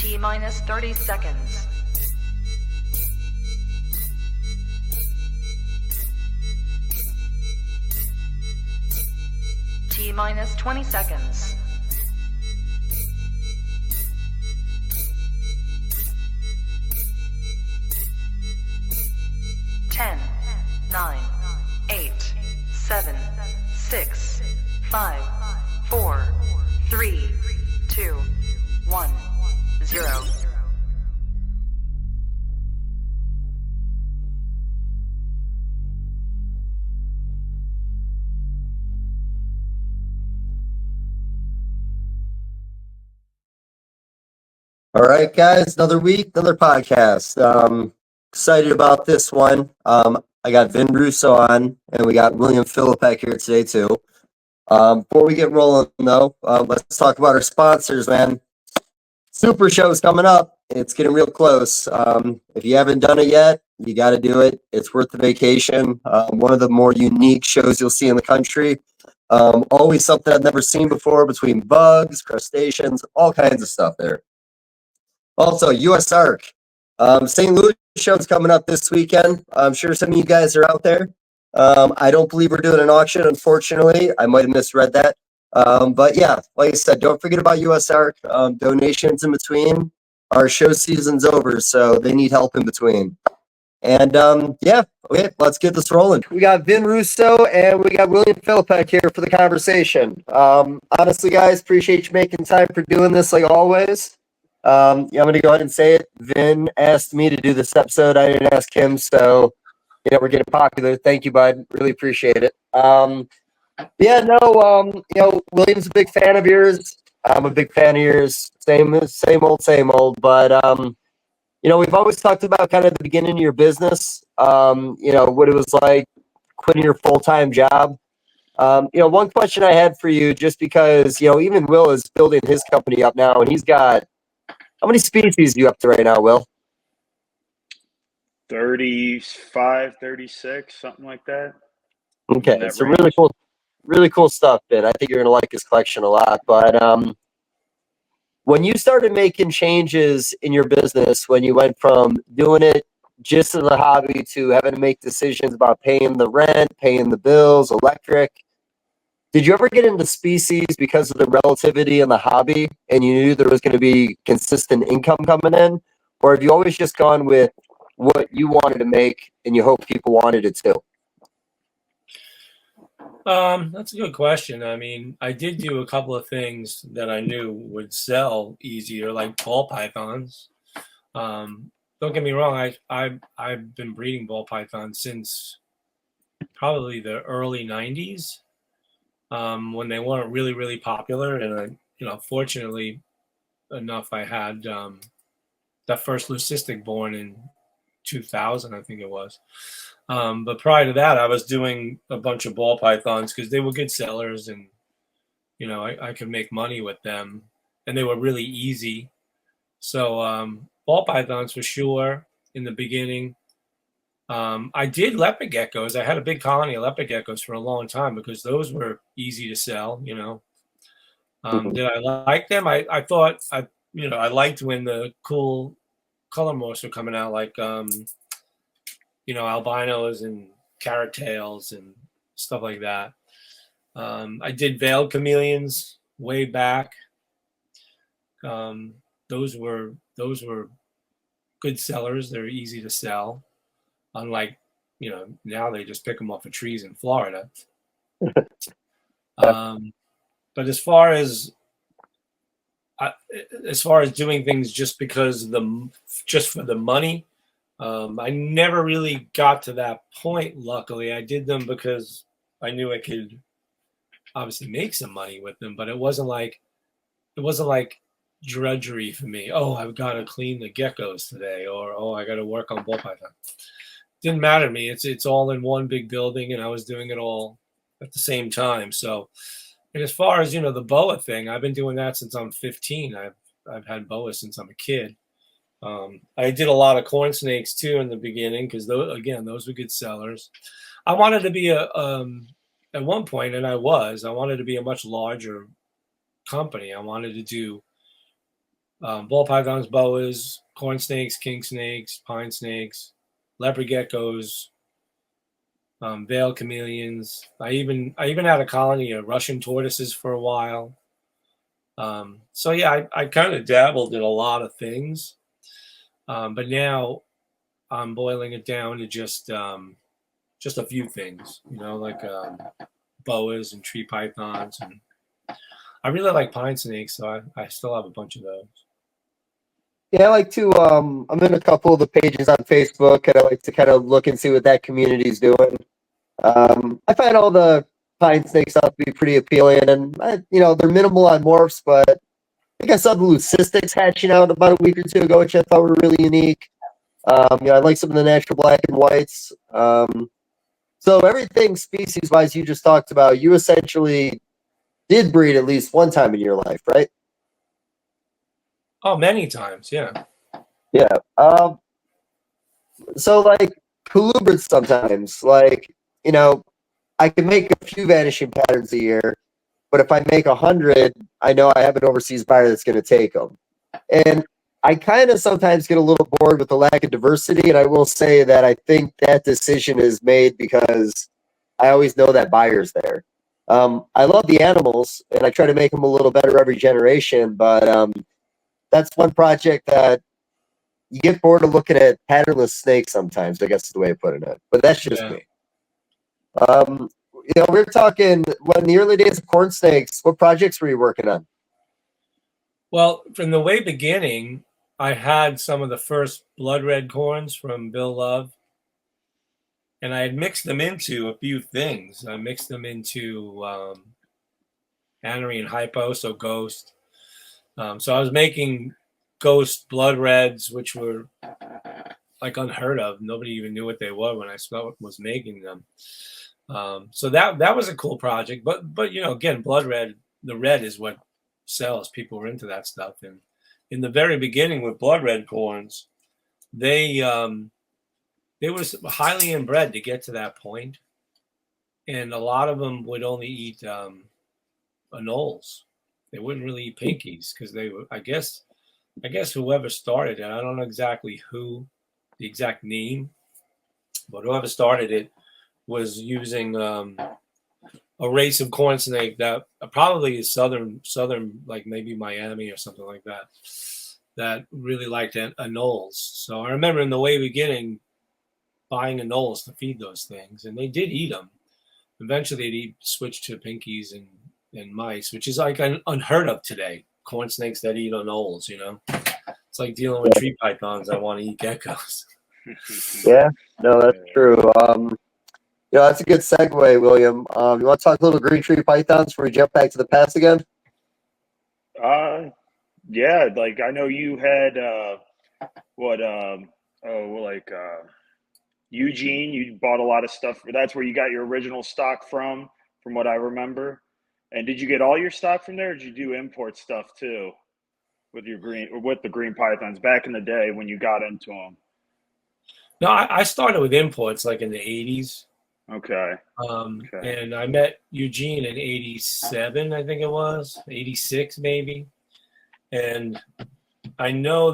T minus 30 seconds. T minus 20 seconds. Ten, 9, 8, 7, 6, 5, 4, 3, 2, 1, 0. All right, guys, another week, another podcast. Excited about this one. I got Vin Russo on, and we got William Filipek here today, too. Before we get rolling, though, let's talk about our sponsors, man. Super Show's coming up. It's getting real close. If you haven't done it yet, you got to do it. It's worth the vacation. One of the more unique shows you'll see in the country. Always something I've never seen before between bugs, crustaceans, all kinds of stuff there. Also, US ARC. St. Louis show's coming up this weekend. I'm sure some of you guys are out there. I don't believe we're doing an auction, unfortunately. I might have misread that. But yeah, like I said, don't forget about US ARC. Donations in between. Our show season's over, so they need help in between. And yeah, okay, let's get this rolling. We got Vin Russo and we got William Filipek here for the conversation. Honestly, guys, appreciate you making time for doing this like always. Yeah, I'm going to go ahead and say it. Vin asked me to do this episode. I didn't ask him, so we're getting popular. Thank you, bud. Really appreciate it. William's a big fan of yours. I'm a big fan of yours. Same old. But we've always talked about kind of the beginning of your business. What it was like quitting your full-time job. One question I had for you, just because even Will is building his company up now, and he's got. How many species are you up to right now, Will? 35, 36, something like that. Okay, so really cool stuff, Ben. I think you're going to like his collection a lot. But when you started making changes in your business, when you went from doing it just as a hobby to having to make decisions about paying the rent, paying the bills, electric, did you ever get into species because of the relativity in the hobby and you knew there was going to be consistent income coming in? Or have you always just gone with what you wanted to make and you hope people wanted it too? That's a good question. I mean, I did do a couple of things that I knew would sell easier, like ball pythons. Don't get me wrong, I've been breeding ball pythons since probably the early 90s. When they weren't really, really popular. And, fortunately enough, I had that first leucistic born in 2000, I think it was. But prior to that, I was doing a bunch of ball pythons because they were good sellers and, I could make money with them. And they were really easy. So ball pythons for sure in the beginning. I did leopard geckos. I had a big colony of leopard geckos for a long time because those were easy to sell, Did I like them? I thought, I liked when the cool color morphs were coming out, like, albinos and carrot tails and stuff like that. I did veiled chameleons way back. Those were good sellers. They're easy to sell. Unlike, now they just pick them off of trees in Florida. But as far as doing things just for the money, I never really got to that point. Luckily, I did them because I knew I could obviously make some money with them. But it wasn't like drudgery for me. Oh, I've got to clean the geckos today, or I got to work on ball python. Didn't matter to me. It's all in one big building, and I was doing it all at the same time. So, and as far as the boa thing, I've been doing that since I'm 15. I've had boas since I'm a kid. I did a lot of corn snakes too in the beginning because those were good sellers. I wanted to be at one point, and I wanted to be a much larger company. I wanted to do ball pythons, boas, corn snakes, king snakes, pine snakes, leopard geckos, veiled chameleons. I even had a colony of Russian tortoises for a while. So yeah, I kind of dabbled in a lot of things, but now I'm boiling it down to just a few things, like boas and tree pythons, and I really like pine snakes, so I still have a bunch of those. Yeah, I like to. I'm in a couple of the pages on Facebook, and I like to kind of look and see what that community's doing. I find all the pine snakes out to be pretty appealing, and they're minimal on morphs, but I think I saw the leucistics hatching out about a week or two ago, which I thought were really unique. I like some of the natural black and whites. So everything species-wise you just talked about, you essentially did breed at least one time in your life, right? Oh, many times, yeah. Yeah. So like colubrids sometimes, I can make a few vanishing patterns a year, but if I make 100, I know I have an overseas buyer that's going to take them. And I kind of sometimes get a little bored with the lack of diversity, and I will say that I think that decision is made because I always know that buyer's there. I love the animals, and I try to make them a little better every generation, but that's one project that you get bored of looking at patternless snakes sometimes, I guess is the way of putting it. But that's just me. We're talking, in the early days of corn snakes, what projects were you working on? Well, from the way beginning, I had some of the first blood red corns from Bill Love, and I had mixed them into a few things. I mixed them into Anery and Hypo, so Ghost. So I was making Ghost blood reds, which were like unheard of. Nobody even knew what they were when I was making them. So that was a cool project. But again, blood red, the red is what sells. People were into that stuff. And in the very beginning with blood red corns, they were highly inbred to get to that point, and a lot of them would only eat anoles. They wouldn't really eat pinkies because they were, I guess whoever started it, I don't know exactly the exact name, but whoever started it was using a race of corn snake that probably is southern, like maybe Miami or something like that really liked anoles. So I remember in the way beginning buying anoles to feed those things, and they did eat them. Eventually they'd switch to pinkies and mice, which is like unheard of today. Corn snakes that eat anoles, It's like dealing with tree pythons that want to eat geckos. Yeah, no, that's true. That's a good segue, William. You want to talk a little green tree pythons before we jump back to the past again? Yeah, like I know you had Eugene. You bought a lot of stuff. That's where you got your original stock from what I remember. And did you get all your stock from there, or did you do import stuff too with the green pythons back in the day when you got into them? No, I started with imports like in the 80s. Okay. And I met Eugene in 87, I think it was, 86 maybe. And I knew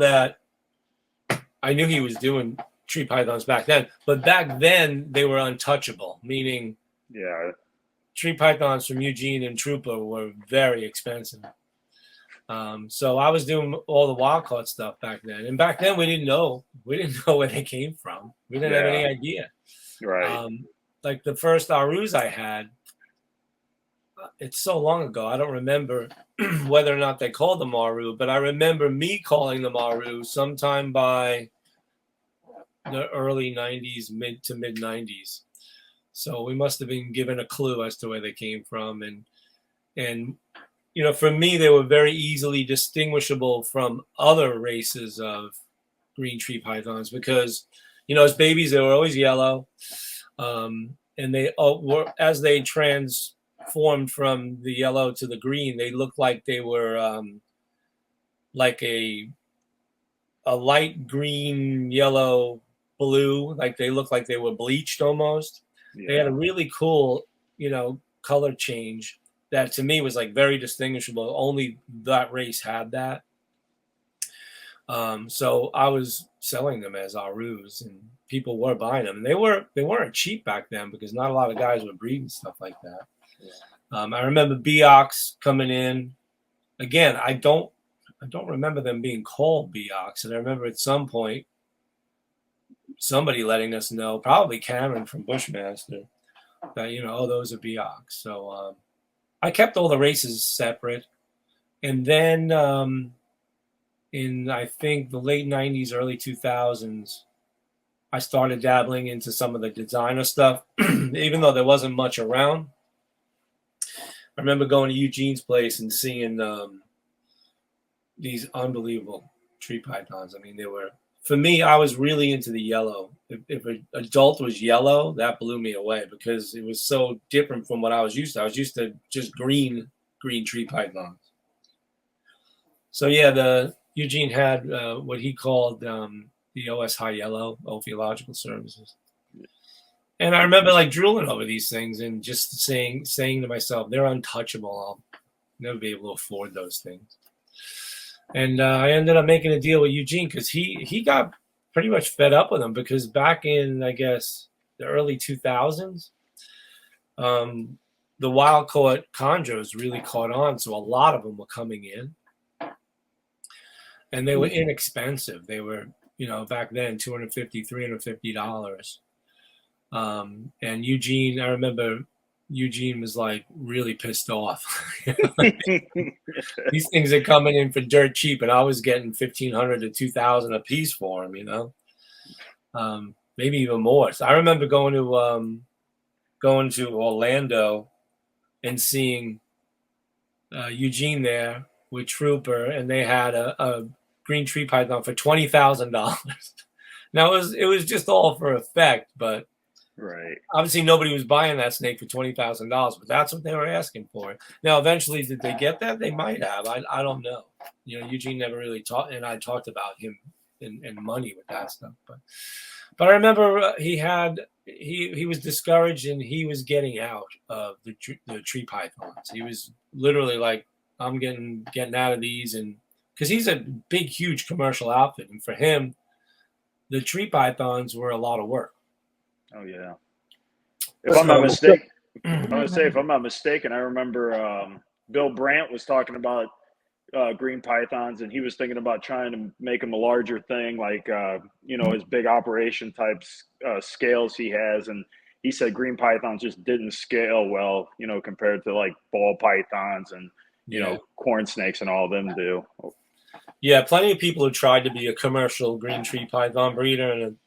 he was doing tree pythons back then, but back then they were untouchable, meaning tree pythons from Eugene and Trooper were very expensive. So I was doing all the wild caught stuff back then. And back then we didn't know where they came from. We didn't have any idea. Right. Like the first Arus I had, it's so long ago, I don't remember whether or not they called them Aru, but I remember me calling them Aru sometime by the early 90s, mid to mid 90s. So we must have been given a clue as to where they came from. And for me, they were very easily distinguishable from other races of green tree pythons because, as babies, they were always yellow. And they were, as they transformed from the yellow to the green, they looked like they were like a light green, yellow, blue, like they looked like they were bleached almost. They had a really cool, color change that to me was like very distinguishable. Only that race had that. So I was selling them as Arus, and people were buying them. And they weren't cheap back then because not a lot of guys were breeding stuff like that. I remember Beox coming in. Again, I don't remember them being called Beox, and I remember at some point somebody letting us know, probably Cameron from Bushmaster, that oh, those are Beox. So I kept all the races separate, and then in I think the late '90s, early 2000s, I started dabbling into some of the designer stuff, even though there wasn't much around. I remember going to Eugene's place and seeing these unbelievable tree pythons. I mean, they were, for me, I was really into the yellow. If an adult was yellow, that blew me away because it was so different from what I was used to. I was used to just green tree pythons. So yeah, Eugene had what he called the OS High Yellow, Ophiological Services. And I remember like drooling over these things and just saying to myself, they're untouchable. I'll never be able to afford those things. And I ended up making a deal with Eugene because he got pretty much fed up with them because back in, I guess, the early 2000s, the wild caught chondros really caught on. So a lot of them were coming in. And they were inexpensive. They were, back then, $250, $350. And Eugene, I remember Eugene was like really pissed off. These things are coming in for dirt cheap, and I was getting $1,500 to $2,000 a piece for them, maybe even more. So I remember going to Orlando and seeing Eugene there with Trooper, and they had a green tree python for $20,000. Now it was just all for effect, but right. Obviously nobody was buying that snake for $20,000, but that's what they were asking for. Now eventually, did they get that? They might have. I don't know. Eugene never really talked, and I talked about him and money with that stuff. But I remember he was discouraged and he was getting out of the tree pythons. He was literally like, I'm getting out of these, and because he's a big, huge commercial outfit, and for him, the tree pythons were a lot of work. Oh yeah. If I'm not mistaken, if I'm not mistaken, I remember Bill Brandt was talking about green pythons, and he was thinking about trying to make them a larger thing, like his big operation types scales he has, and he said green pythons just didn't scale well, compared to like ball pythons and corn snakes and all of them do. Yeah, plenty of people who tried to be a commercial green tree python breeder, and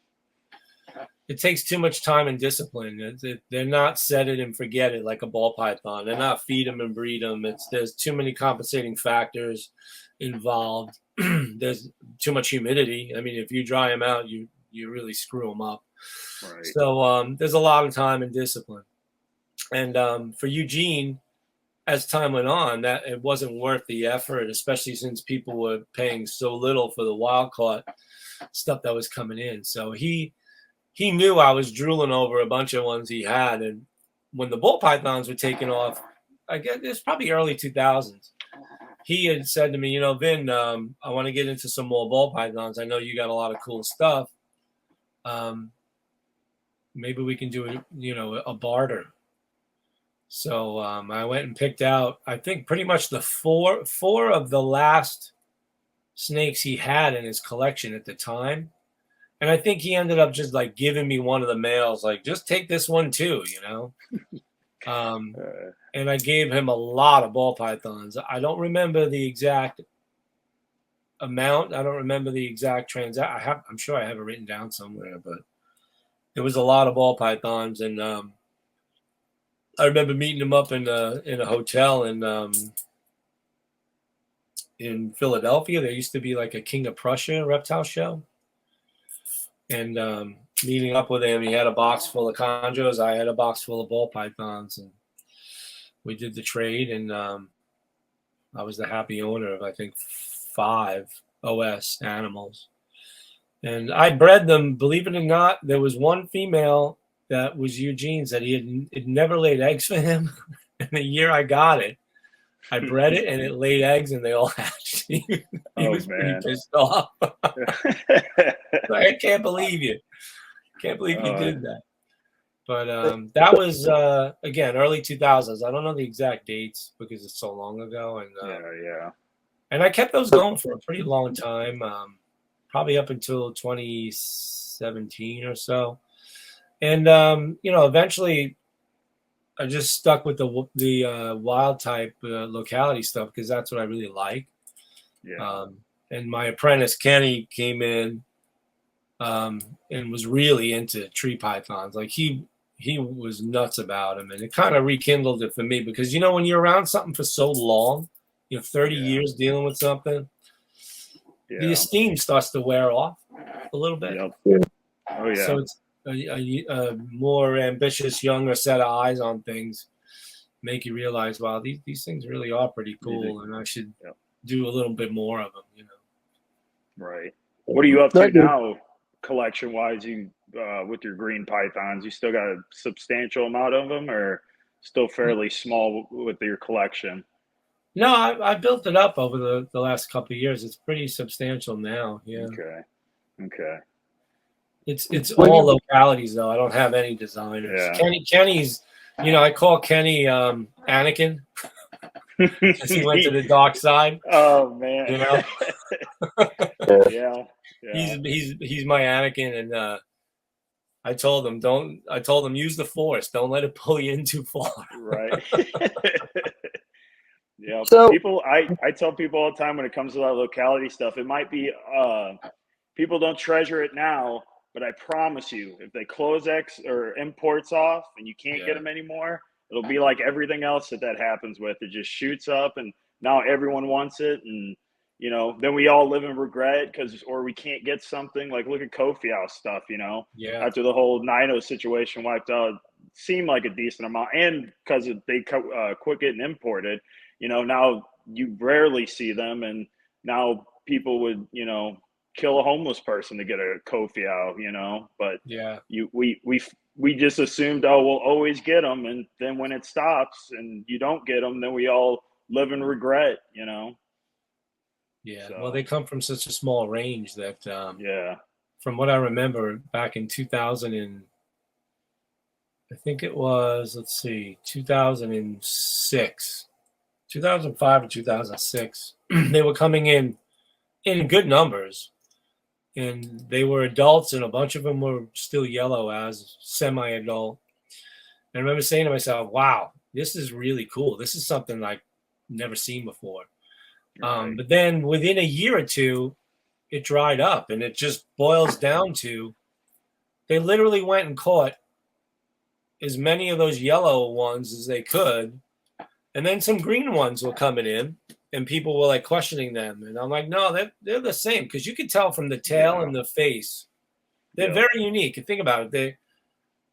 it takes too much time and discipline. They're not set it and forget it like a ball python. They're not feed them and breed them. There's too many compensating factors involved. There's too much humidity. I mean, if you dry them out, you really screw them up. Right. So there's a lot of time and discipline. And for Eugene, as time went on, that it wasn't worth the effort, especially since people were paying so little for the wild caught stuff that was coming in. So he knew I was drooling over a bunch of ones he had. And when the bull pythons were taking off, I guess it's probably early 2000s, he had said to me, Vin, I want to get into some more ball pythons. I know you got a lot of cool stuff. Maybe we can do a barter. So I went and picked out, I think, pretty much the four of the last snakes he had in his collection at the time. And I think he ended up just like giving me one of the males, like, just take this one too, and I gave him a lot of ball pythons. I don't remember the exact amount. I don't remember the exact transaction. I'm sure I have it written down somewhere, but it was a lot of ball pythons. And I remember meeting him up in a hotel in Philadelphia. There used to be like a King of Prussia reptile show. And meeting up with him, he had a box full of chondros. I had a box full of ball pythons, and we did the trade. And I was the happy owner of, I think, 5 OS animals. And I bred them. Believe it or not, there was one female that was Eugene's that it never laid eggs for him. And the year I got it, I bred it and it laid eggs and they all hatched. He Oh, was pretty man. pissed off. I can't believe you. Can't believe you did that. But that was, again, early 2000s. I don't know the exact dates because it's so long ago. And yeah. and I kept those going for a pretty long time, probably up until 2017 or so. And, you know, eventually I just stuck with the wild type locality stuff because that's what I really like. Yeah. And my apprentice, Kenny, came in and was really into tree pythons. Like he was nuts about them. And it kind of rekindled it for me because, you know, when you're around something for so long, you know, 30 years dealing with something, the esteem starts to wear off a little bit. Yep. Oh, yeah. So it's a more ambitious, younger set of eyes on things make you realize, wow, these things really are pretty cool, and I should do a little bit more of them, you know. Right. What are you up to now, collection-wise? You with your green pythons, you still got a substantial amount of them, or still fairly small with your collection? No, I built it up over the last couple of years. It's pretty substantial now. Yeah. Okay. It's all localities though. I don't have any designers. Yeah. Kenny's, you know, I call Kenny Anakin because he went to the dark side. Oh man. You know. Yeah. He's my Anakin, and I told him use the Force. Don't let it pull you in too far. Right. Yeah. So I tell people all the time when it comes to that locality stuff, it might be people don't treasure it now, but I promise you, if they close X or imports off and you can't get them anymore, it'll be like everything else that happens with. It just shoots up, and now everyone wants it, and you know, then we all live in regret or we can't get something. Like look at Kofi House stuff, you know. Yeah. After the whole Nino situation wiped out, it seemed like a decent amount, and because they quit getting imported, you know, now you rarely see them, and now people would, you know, kill a homeless person to get a Kofi out, you know. But we just assumed, oh, we'll always get them, and then when it stops and you don't get them, then we all live in regret, you know. Yeah, so. Well, they come from such a small range that from what I remember back in 2000 and I think it was 2006, 2005 or 2006, they were coming in good numbers, and they were adults, and a bunch of them were still yellow as semi-adult. And I remember saying to myself, wow, this is really cool. This is something I've never seen before. But then within a year or two, it dried up, and it just boils down to they literally went and caught as many of those yellow ones as they could, and then some green ones were coming in, and people were like questioning them, and I'm like, no, they're the same, because you could tell from the tail and the face, they're very unique. And think about it,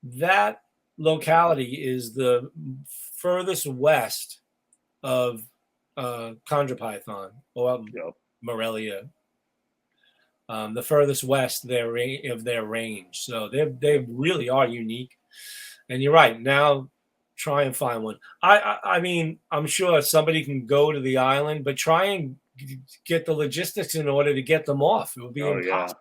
that locality is the furthest west of chondropython or Morelia, the furthest west of their range. So they really are unique. And you're right. Now try and find one. I mean, I'm sure somebody can go to the island, but try and get the logistics in order to get them off. It would be impossible.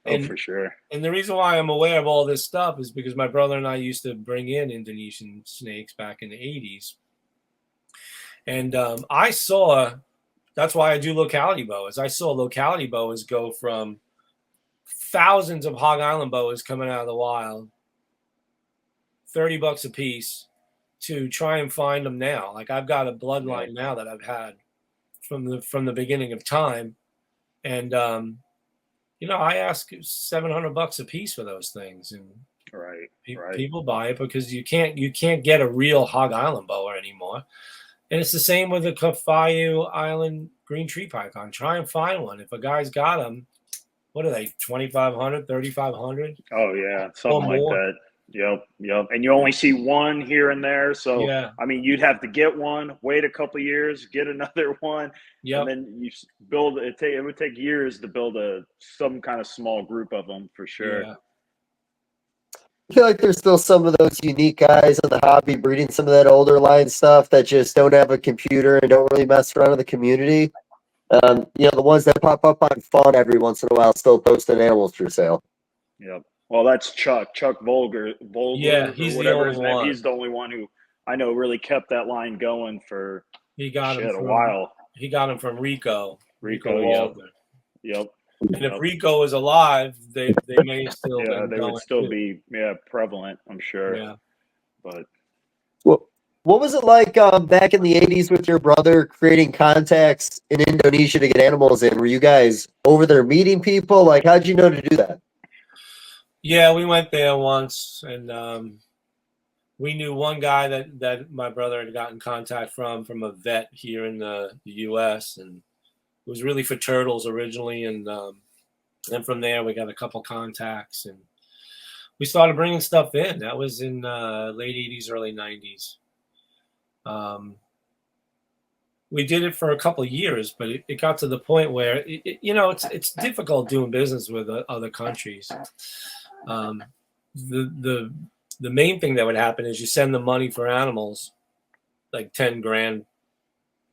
For sure. And the reason why I'm aware of all this stuff is because my brother and I used to bring in Indonesian snakes back in the 80s. And I saw, that's why I do locality boas. I saw locality boas go from thousands of Hog Island boas coming out of the wild, $30 a piece, to try and find them now. Like I've got a bloodline now that I've had from the beginning of time. And, you know, I ask $700 a piece for those things. And people buy it because you can't get a real Hog Island boa anymore. And it's the same with the Kafaiu Island green tree python. Try and find one. If a guy's got them, what are they, 2,500, 3,500? Oh, yeah, something like that. Yep. And you only see one here and there. So, I mean, you'd have to get one, wait a couple of years, get another one. And then you build it. It would take years to build some kind of small group of them for sure. Yeah. I feel like there's still some of those unique guys in the hobby breeding some of that older line stuff that just don't have a computer and don't really mess around in the community. The ones that pop up on Fawn every once in a while still posting animals for sale. Yep. Well, that's Chuck Volger, Yeah, or he's the whatever only his name. one. He's the only one who I know really kept that line going for He got him a from while. He got him from Rico. Rico, Walter. Yep. And if Rico is alive, they may still they would still be prevalent, I'm sure. Yeah. But what was it like back in the 80s with your brother creating contacts in Indonesia to get animals in? Were you guys over there meeting people? Like, how'd you know to do that? Yeah, we went there once, and we knew one guy that my brother had gotten contact from a vet here in the U.S., and it was really for turtles originally, and from there we got a couple contacts, and we started bringing stuff in. That was in late 80s, early 90s. We did it for a couple of years, but it got to the point where it's difficult doing business with other countries. The main thing that would happen is you send the money for animals, like 10 grand,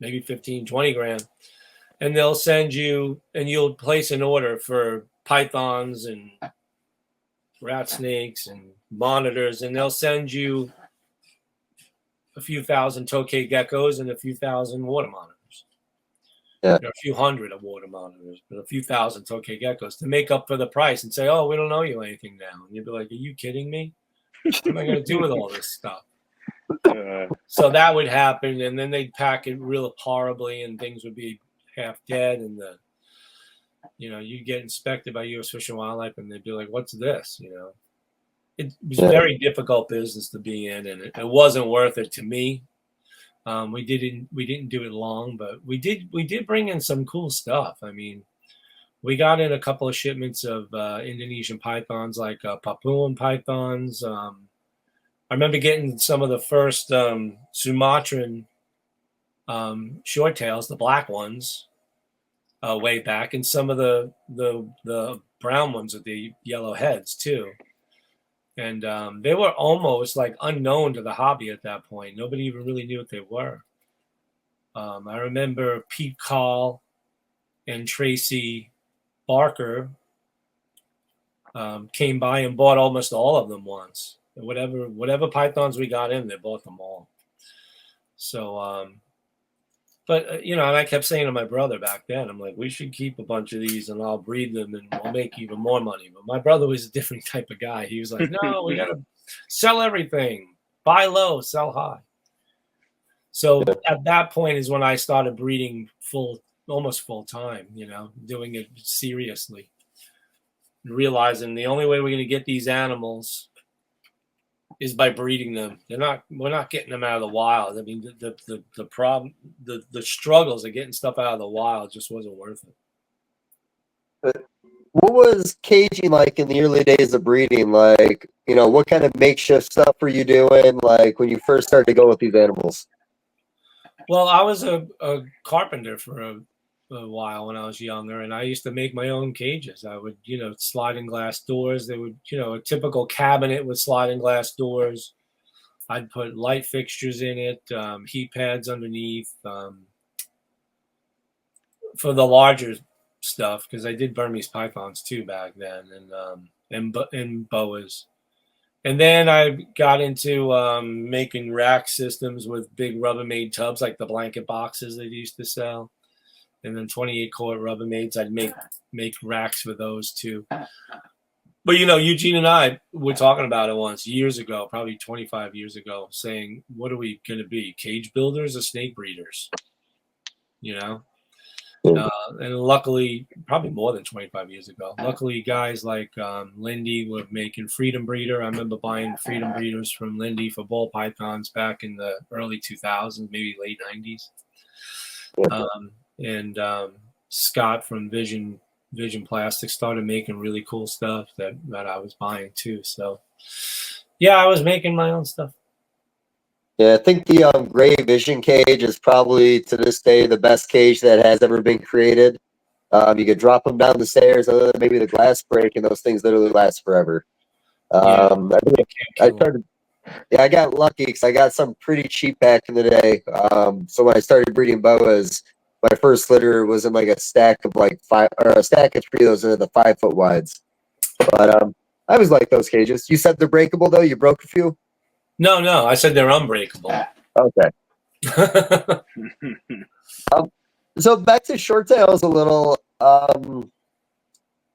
maybe 15, 20 grand, and they'll send you, and you'll place an order for pythons and rat snakes and monitors, and they'll send you a few thousand tokay geckos and a few thousand water monitors. Yeah. Or a few hundred of water monitors, but a few thousand tokay geckos to make up for the price and say, oh, we don't owe you anything now. And you'd be like, are you kidding me? What am I going to do with all this stuff? So that would happen, and then they'd pack it real horribly, and things would be half dead, and you'd get inspected by U.S. Fish and Wildlife, and they'd be like, what's this? It was a very difficult business to be in, and it wasn't worth it to me. We didn't do it long, but we did bring in some cool stuff. I mean, we got in a couple of shipments of Indonesian pythons, like Papuan pythons. I remember getting some of the first Sumatran short tails, the black ones, way back, and some of the brown ones with the yellow heads too. And they were almost like unknown to the hobby at that point. Nobody even really knew what they were. I remember Pete Call and Tracy Barker came by and bought almost all of them once. Whatever pythons we got in, they bought them all. So, and I kept saying to my brother back then, I'm like, we should keep a bunch of these and I'll breed them and we'll make even more money. But my brother was a different type of guy. He was like, no, we got to sell everything, buy low, sell high. So at that point is when I started breeding almost full time, doing it seriously, realizing the only way we're going to get these animals is by breeding them. We're not getting them out of the wild. I mean, the problem, the struggles of getting stuff out of the wild just wasn't worth it. What was caging like in the early days of breeding? Like, what kind of makeshift stuff were you doing? Like when you first started to go with these animals? Well, I was a carpenter for a while when I was younger, and I used to make my own cages. I would, sliding glass doors. They would, a typical cabinet with sliding glass doors. I'd put light fixtures in it, heat pads underneath, for the larger stuff, because I did Burmese pythons too back then, and boas. And then I got into making rack systems with big Rubbermaid tubs, like the blanket boxes they used to sell. And then 28 quart Rubbermaids, I'd make racks for those too. But Eugene and I were talking about it once years ago, probably 25 years ago, saying, what are we going to be, cage builders or snake breeders? And luckily, probably more than 25 years ago, luckily guys like Lindy were making Freedom Breeder. I remember buying Freedom Breeders from Lindy for ball pythons back in the early 2000s, maybe late 90s. And Scott from Vision Plastics started making really cool stuff that I was buying too. So yeah, I was making my own stuff. Yeah, I think the gray Vision cage is probably to this day the best cage that has ever been created. You could drop them down the stairs, other than maybe the glass break, and those things literally last forever. Yeah, I think you I can't kill 'em. started. Yeah, I got lucky because I got some pretty cheap back in the day. So when I started breeding boas, my first litter was in like a stack of like five or a stack of three of those into the 5 foot wides. But I always like those cages. You said they're breakable though. You broke a few. No, I said they're unbreakable. Okay. So back to short tails a little. What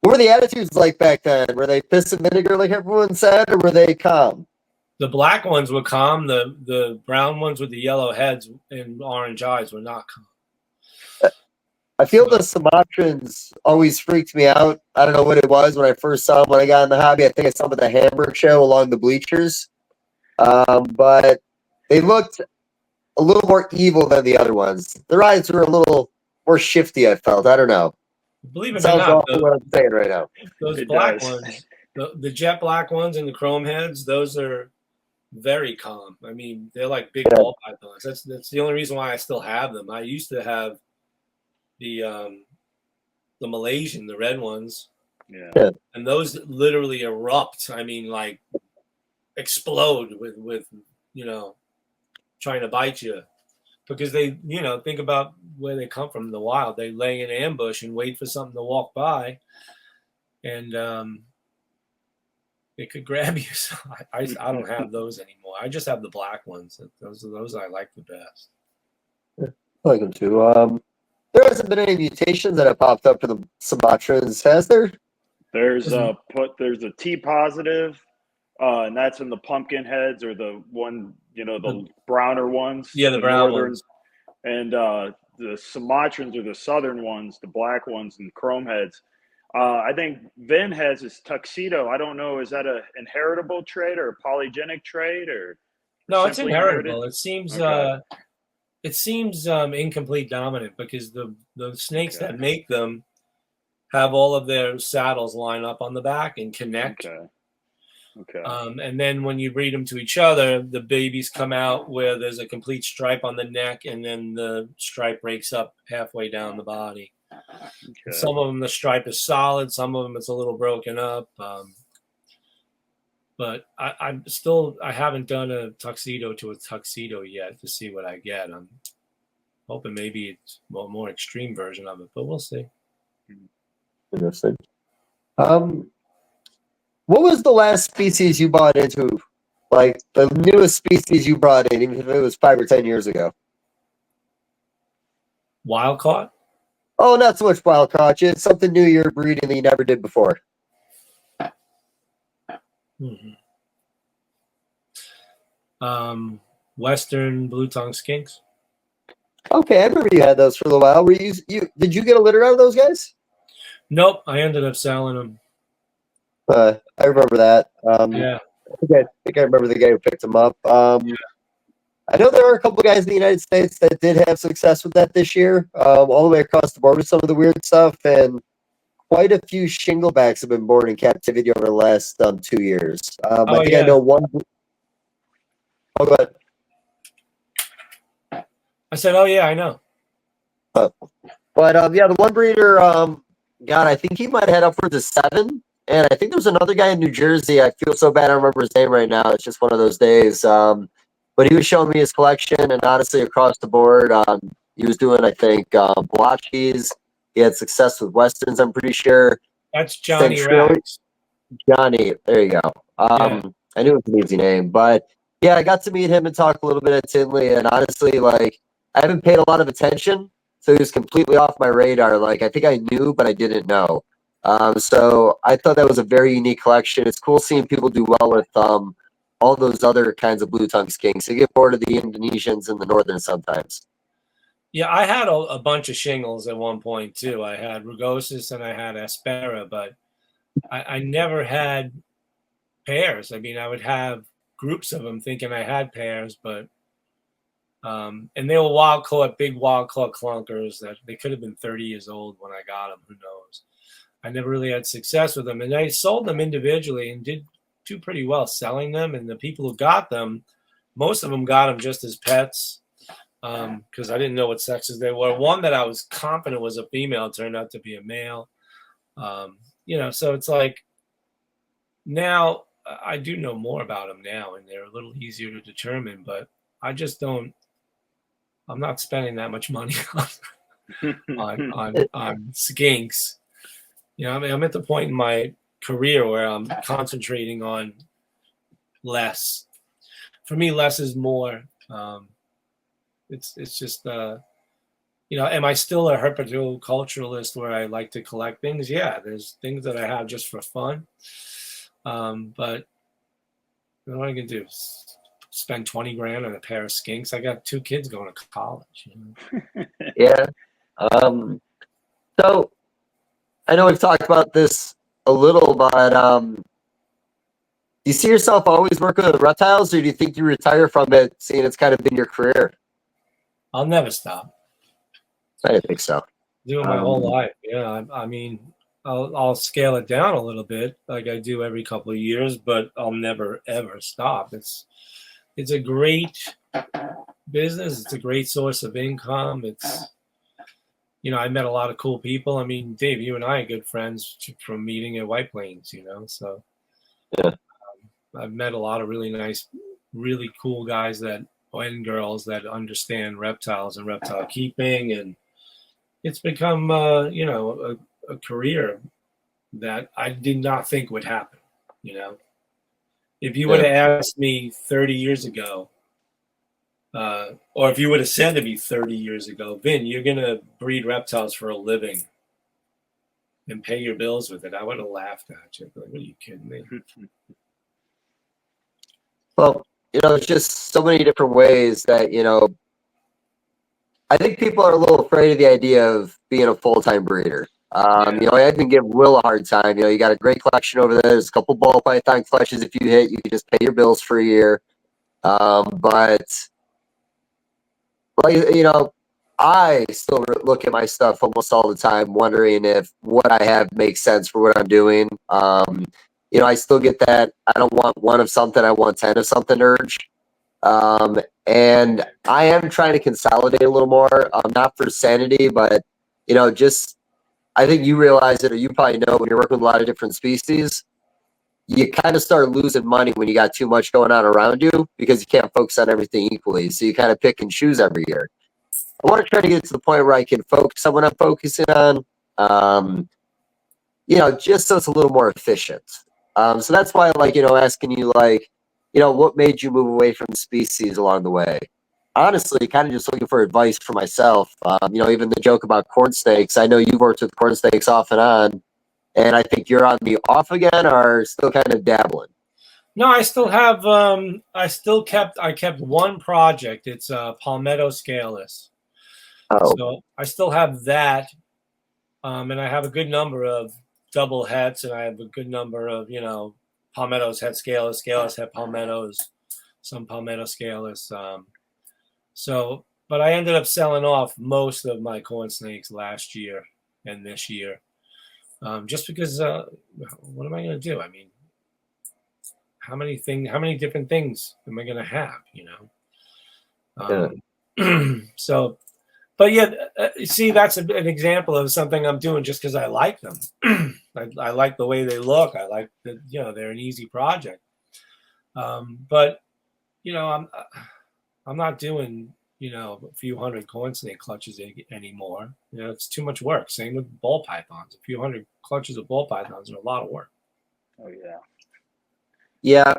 were the attitudes like back then? Were they piss and vinegar like everyone said, or were they calm? The black ones were calm. The brown ones with the yellow heads and orange eyes were not calm. I feel the Sumatrans always freaked me out. I don't know what it was when I first saw them when I got in the hobby. I think I saw them at the Hamburg show along the bleachers. But they looked a little more evil than the other ones. Their eyes were a little more shifty, I felt. I don't know. Believe it or Sounds not, awful what I'm saying right now. those It black does. ones, the jet black ones and the chrome heads, those are very calm. I mean, they're like big ball pythons. That's the only reason why I still have them. I used to have the Malaysian, the red ones. Yeah. And those literally erupt. I mean, like explode with trying to bite you, because they think about where they come from in the wild. They lay in ambush and wait for something to walk by, and it could grab you. So I don't have those anymore. I just have the black ones. Those I like the best. I like them too. There hasn't been any mutations that have popped up for the Sumatrans, has there? There's a T positive, and that's in the pumpkin heads, or the one, the browner ones. Yeah, the brown ones. And the Sumatrans are the southern ones, the black ones and chrome heads. I think Vin has his tuxedo. I don't know, is that a inheritable trait or a polygenic trait, or no? It's simply inheritable. inherited? It seems incomplete dominant, because the snakes that make them have all of their saddles line up on the back and connect. Okay. And then when you breed them to each other, the babies come out where there's a complete stripe on the neck, and then the stripe breaks up halfway down the body. Okay. Some of them, the stripe is solid. Some of them, it's a little broken up. But I haven't done a tuxedo to a tuxedo yet to see what I get. I'm hoping maybe it's a more extreme version of it, but we'll see. Interesting. What was the last species you bought into? Like the newest species you brought in, even if it was 5 or 10 years ago? Wild caught? Oh, not so much wild caught. It's something new you're breeding that you never did before. Western blue tongue skinks. Okay, I remember you had those for a little while. Did you get a litter out of those guys? Nope, I ended up selling them. I remember that. Yeah. I think I remember the guy who picked them up. I know there are a couple guys in the United States that did have success with that this year, all the way across the board with some of the weird stuff, and quite a few shinglebacks have been born in captivity over the last 2 years. I know one. Oh, go ahead. I said, oh, yeah, I know. But the one breeder, God, I think he might head upwards of 7. And I think there was another guy in New Jersey. I feel so bad I don't remember his name right now. It's just one of those days. But he was showing me his collection, and honestly, across the board, he was doing, I think, blotchies. He had success with Westerns, I'm pretty sure. That's Johnny Rax. Johnny, there you go. I knew it was an easy name. But, yeah, I got to meet him and talk a little bit at Tinley, and honestly, like, I haven't paid a lot of attention, so he was completely off my radar. Like, I think I knew, but I didn't know. So I thought that was a very unique collection. It's cool seeing people do well with all those other kinds of blue tongue skinks. You get bored of the Indonesians and the Northern sometimes. Yeah, I had a bunch of shingles at one point too. I had rugosus and I had aspera, but I never had pairs. I mean, I would have groups of them thinking I had pairs, but and they were big wild claw clunkers that they could have been 30 years old when I got them. Who knows? I never really had success with them, and I sold them individually and did do pretty well selling them. And the people who got them, most of them got them just as pets, because I didn't know what sexes they were. One that I was confident was a female turned out to be a male. So it's like now I do know more about them now, and they're a little easier to determine. But I just don't. I'm not spending that much money on skinks. You know, I mean, I'm at the point in my career where I'm concentrating on less. For me, less is more. It's just you know, am I still a herpetoculturalist where I like to collect things? Yeah, there's things that I have just for fun. But what am I gonna do? Spend 20 grand on a pair of skinks? I got 2 kids going to college. You know? Yeah. So I know we've talked about this a little, but do you see yourself always working with reptiles, or do you think you retire from it, seeing it's kind of been your career? I'll never stop. I didn't think so. Doing my whole life. Yeah, I mean, I'll scale it down a little bit, like I do every couple of years, but I'll never ever stop. It's a great business. It's a great source of income. It's, you know, I met a lot of cool people. I mean, Dave, you and I are good friends from meeting at White Plains, you know, so Yeah. I've met a lot of really nice, really cool guys and girls that understand reptiles and reptile keeping, and it's become, you know, a career that I did not think would happen, you know. If you would have asked me 30 years ago, or if you would have said to me 30 years ago, Vin, you're going to breed reptiles for a living and pay your bills with it, I would have laughed at you. Like, what are you kidding me? Well, you know, it's just so many different ways that, you know, I think people are a little afraid of the idea of being a full-time breeder. You know, I even give Will a hard time. You know, you got a great collection over there. There's a couple ball python collections. If you hit, you can just pay your bills for a year. But, like, you know, I still look at my stuff almost all the time, wondering if what I have makes sense for what I'm doing. You know, I still get that I don't want one of something, I want 10 of something urge. And I am trying to consolidate a little more, not for sanity, but, you know, just, I think you realize it, or you probably know when you're working with a lot of different species, you kind of start losing money when you got too much going on around you because you can't focus on everything equally. So you kind of pick and choose every year. I want to try to get to the point where I can focus on what I'm focusing on, you know, just so it's a little more efficient. So that's why I like, you know, asking you, like, you know, what made you move away from the species along the way? Honestly, kind of just looking for advice for myself. You know, even the joke about corn snakes, I know you've worked with corn snakes off and on, and I think you're on the off again or still kind of dabbling. No, I still have, I kept one project. It's Palmetto Scaleless. Oh, So I still have that. And I have a good number of double hets, and I have a good number of, you know, palmettos het scaleless, scaleless het palmettos, some palmetto scaleless. So, but I ended up selling off most of my corn snakes last year and this year, just because. What am I going to do? I mean, how many different things am I going to have? You know. So. But yeah, see, that's an example of something I'm doing just because I like them. I like the way they look. I like that, you know, they're an easy project. But you know, I'm not doing, you know, a few hundred corn snake clutches anymore. You know, it's too much work. Same with ball pythons. A few hundred clutches of ball pythons are a lot of work. Oh yeah.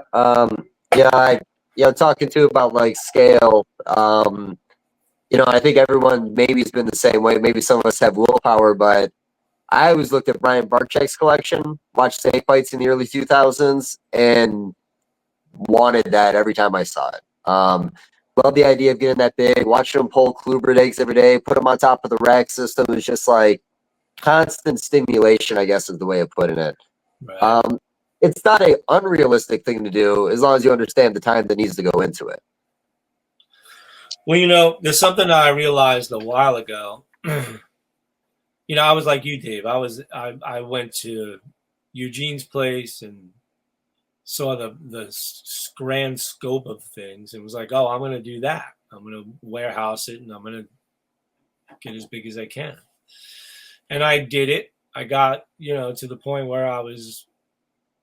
yeah. Talking to about like scale. You know, I think everyone maybe has been the same way. Maybe some of us have willpower, but I always looked at Brian Barczyk's collection, watched snake bites in the early 2000s, and wanted that every time I saw it. Love the idea of getting that big, watching them pull Kluber eggs every day, put them on top of the rack system. It was just like constant stimulation, I guess is the way of putting it. Right. It's not an unrealistic thing to do as long as you understand the time that needs to go into it. Well, you know, there's something that I realized a while ago. You know, I was like you, Dave. I went to Eugene's place and saw the grand scope of things and was like, oh, I'm going to do that. I'm going to warehouse it and I'm going to get as big as I can. And I did it. I got, you know, to the point where I was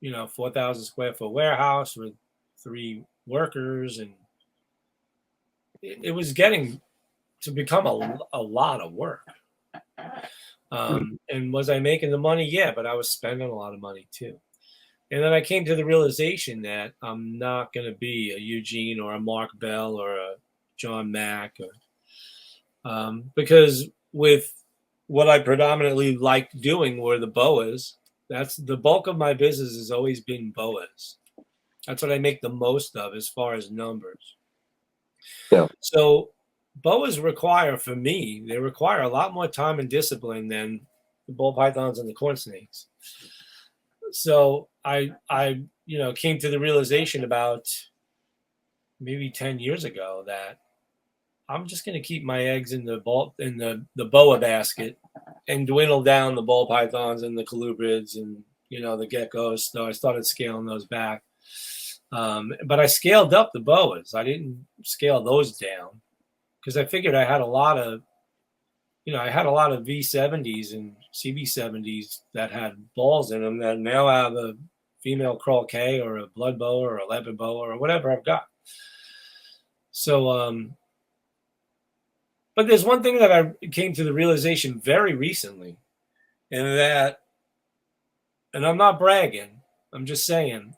4,000 square foot warehouse with 3 workers, and it was getting to become a lot of work. And was I making the money? Yeah, but I was spending a lot of money too. And then I came to the realization that I'm not going to be a Eugene or a Mark Bell or a John Mack, because with what I predominantly liked doing were the Boas. That's the bulk of my business has always been Boas. That's what I make the most of as far as numbers. Yeah. So Boas require, for me, they require a lot more time and discipline than the ball pythons and the corn snakes. So I came to the realization about maybe 10 years ago that I'm just going to keep my eggs in the boa basket and dwindle down the ball pythons and the colubrids and the geckos. So I started scaling those back, but I scaled up the boas. I didn't scale those down because I figured I had a lot of V70s and CB70s that had balls in them that now have a female crawl K or a blood boa or a leopard boa or whatever I've got. So, but there's one thing that I came to the realization very recently, and I'm not bragging, I'm just saying,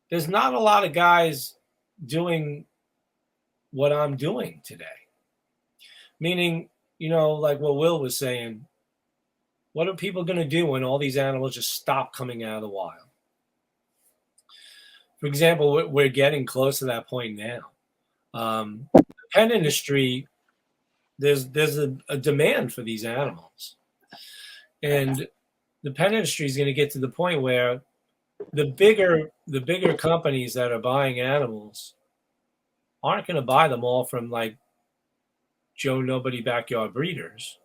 there's not a lot of guys doing what I'm doing today. Meaning, like what Will was saying, what are people going to do when all these animals just stop coming out of the wild? For example, we're getting close to that point now. The pet industry, there's a demand for these animals. And the pet industry is going to get to the point where the bigger companies that are buying animals aren't going to buy them all from like Joe Nobody Backyard Breeders.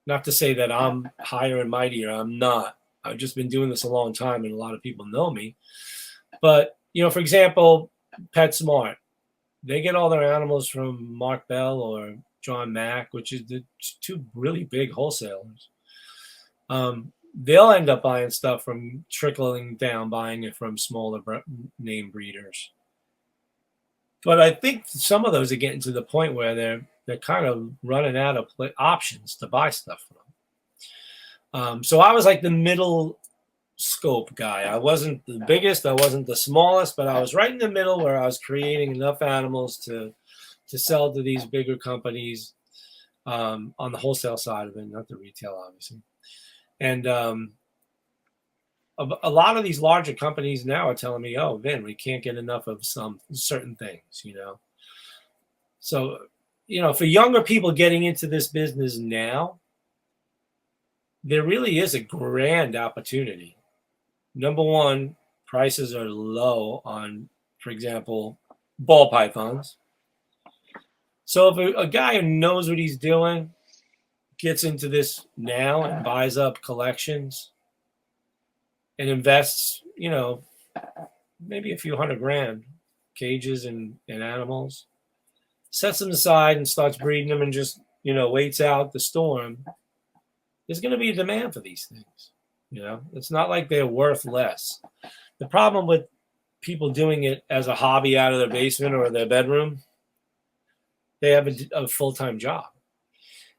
Not to say that I'm higher and mightier. I'm not. I've just been doing this a long time and a lot of people know me. But, for example, PetSmart, they get all their animals from Mark Bell or John Mack, which is the 2 really big wholesalers. They'll end up buying stuff from trickling down, buying it from smaller name breeders. But I think some of those are getting to the point where they're kind of running out of options to buy stuff from. So I was like the middle scope guy. I wasn't the biggest, I wasn't the smallest, but I was right in the middle where I was creating enough animals to sell to these bigger companies on the wholesale side of it, not the retail, obviously. And a lot of these larger companies now are telling me, oh, Vin, we can't get enough of some certain things, So, for younger people getting into this business now, there really is a grand opportunity. Number one, prices are low on, for example, ball pythons. So if a guy who knows what he's doing gets into this now and buys up collections and invests, maybe a few $100,000 cages and animals, sets them aside and starts breeding them and just, waits out the storm, there's going to be a demand for these things. It's not like they're worth less. The problem with people doing it as a hobby out of their basement or their bedroom, they have a full-time job.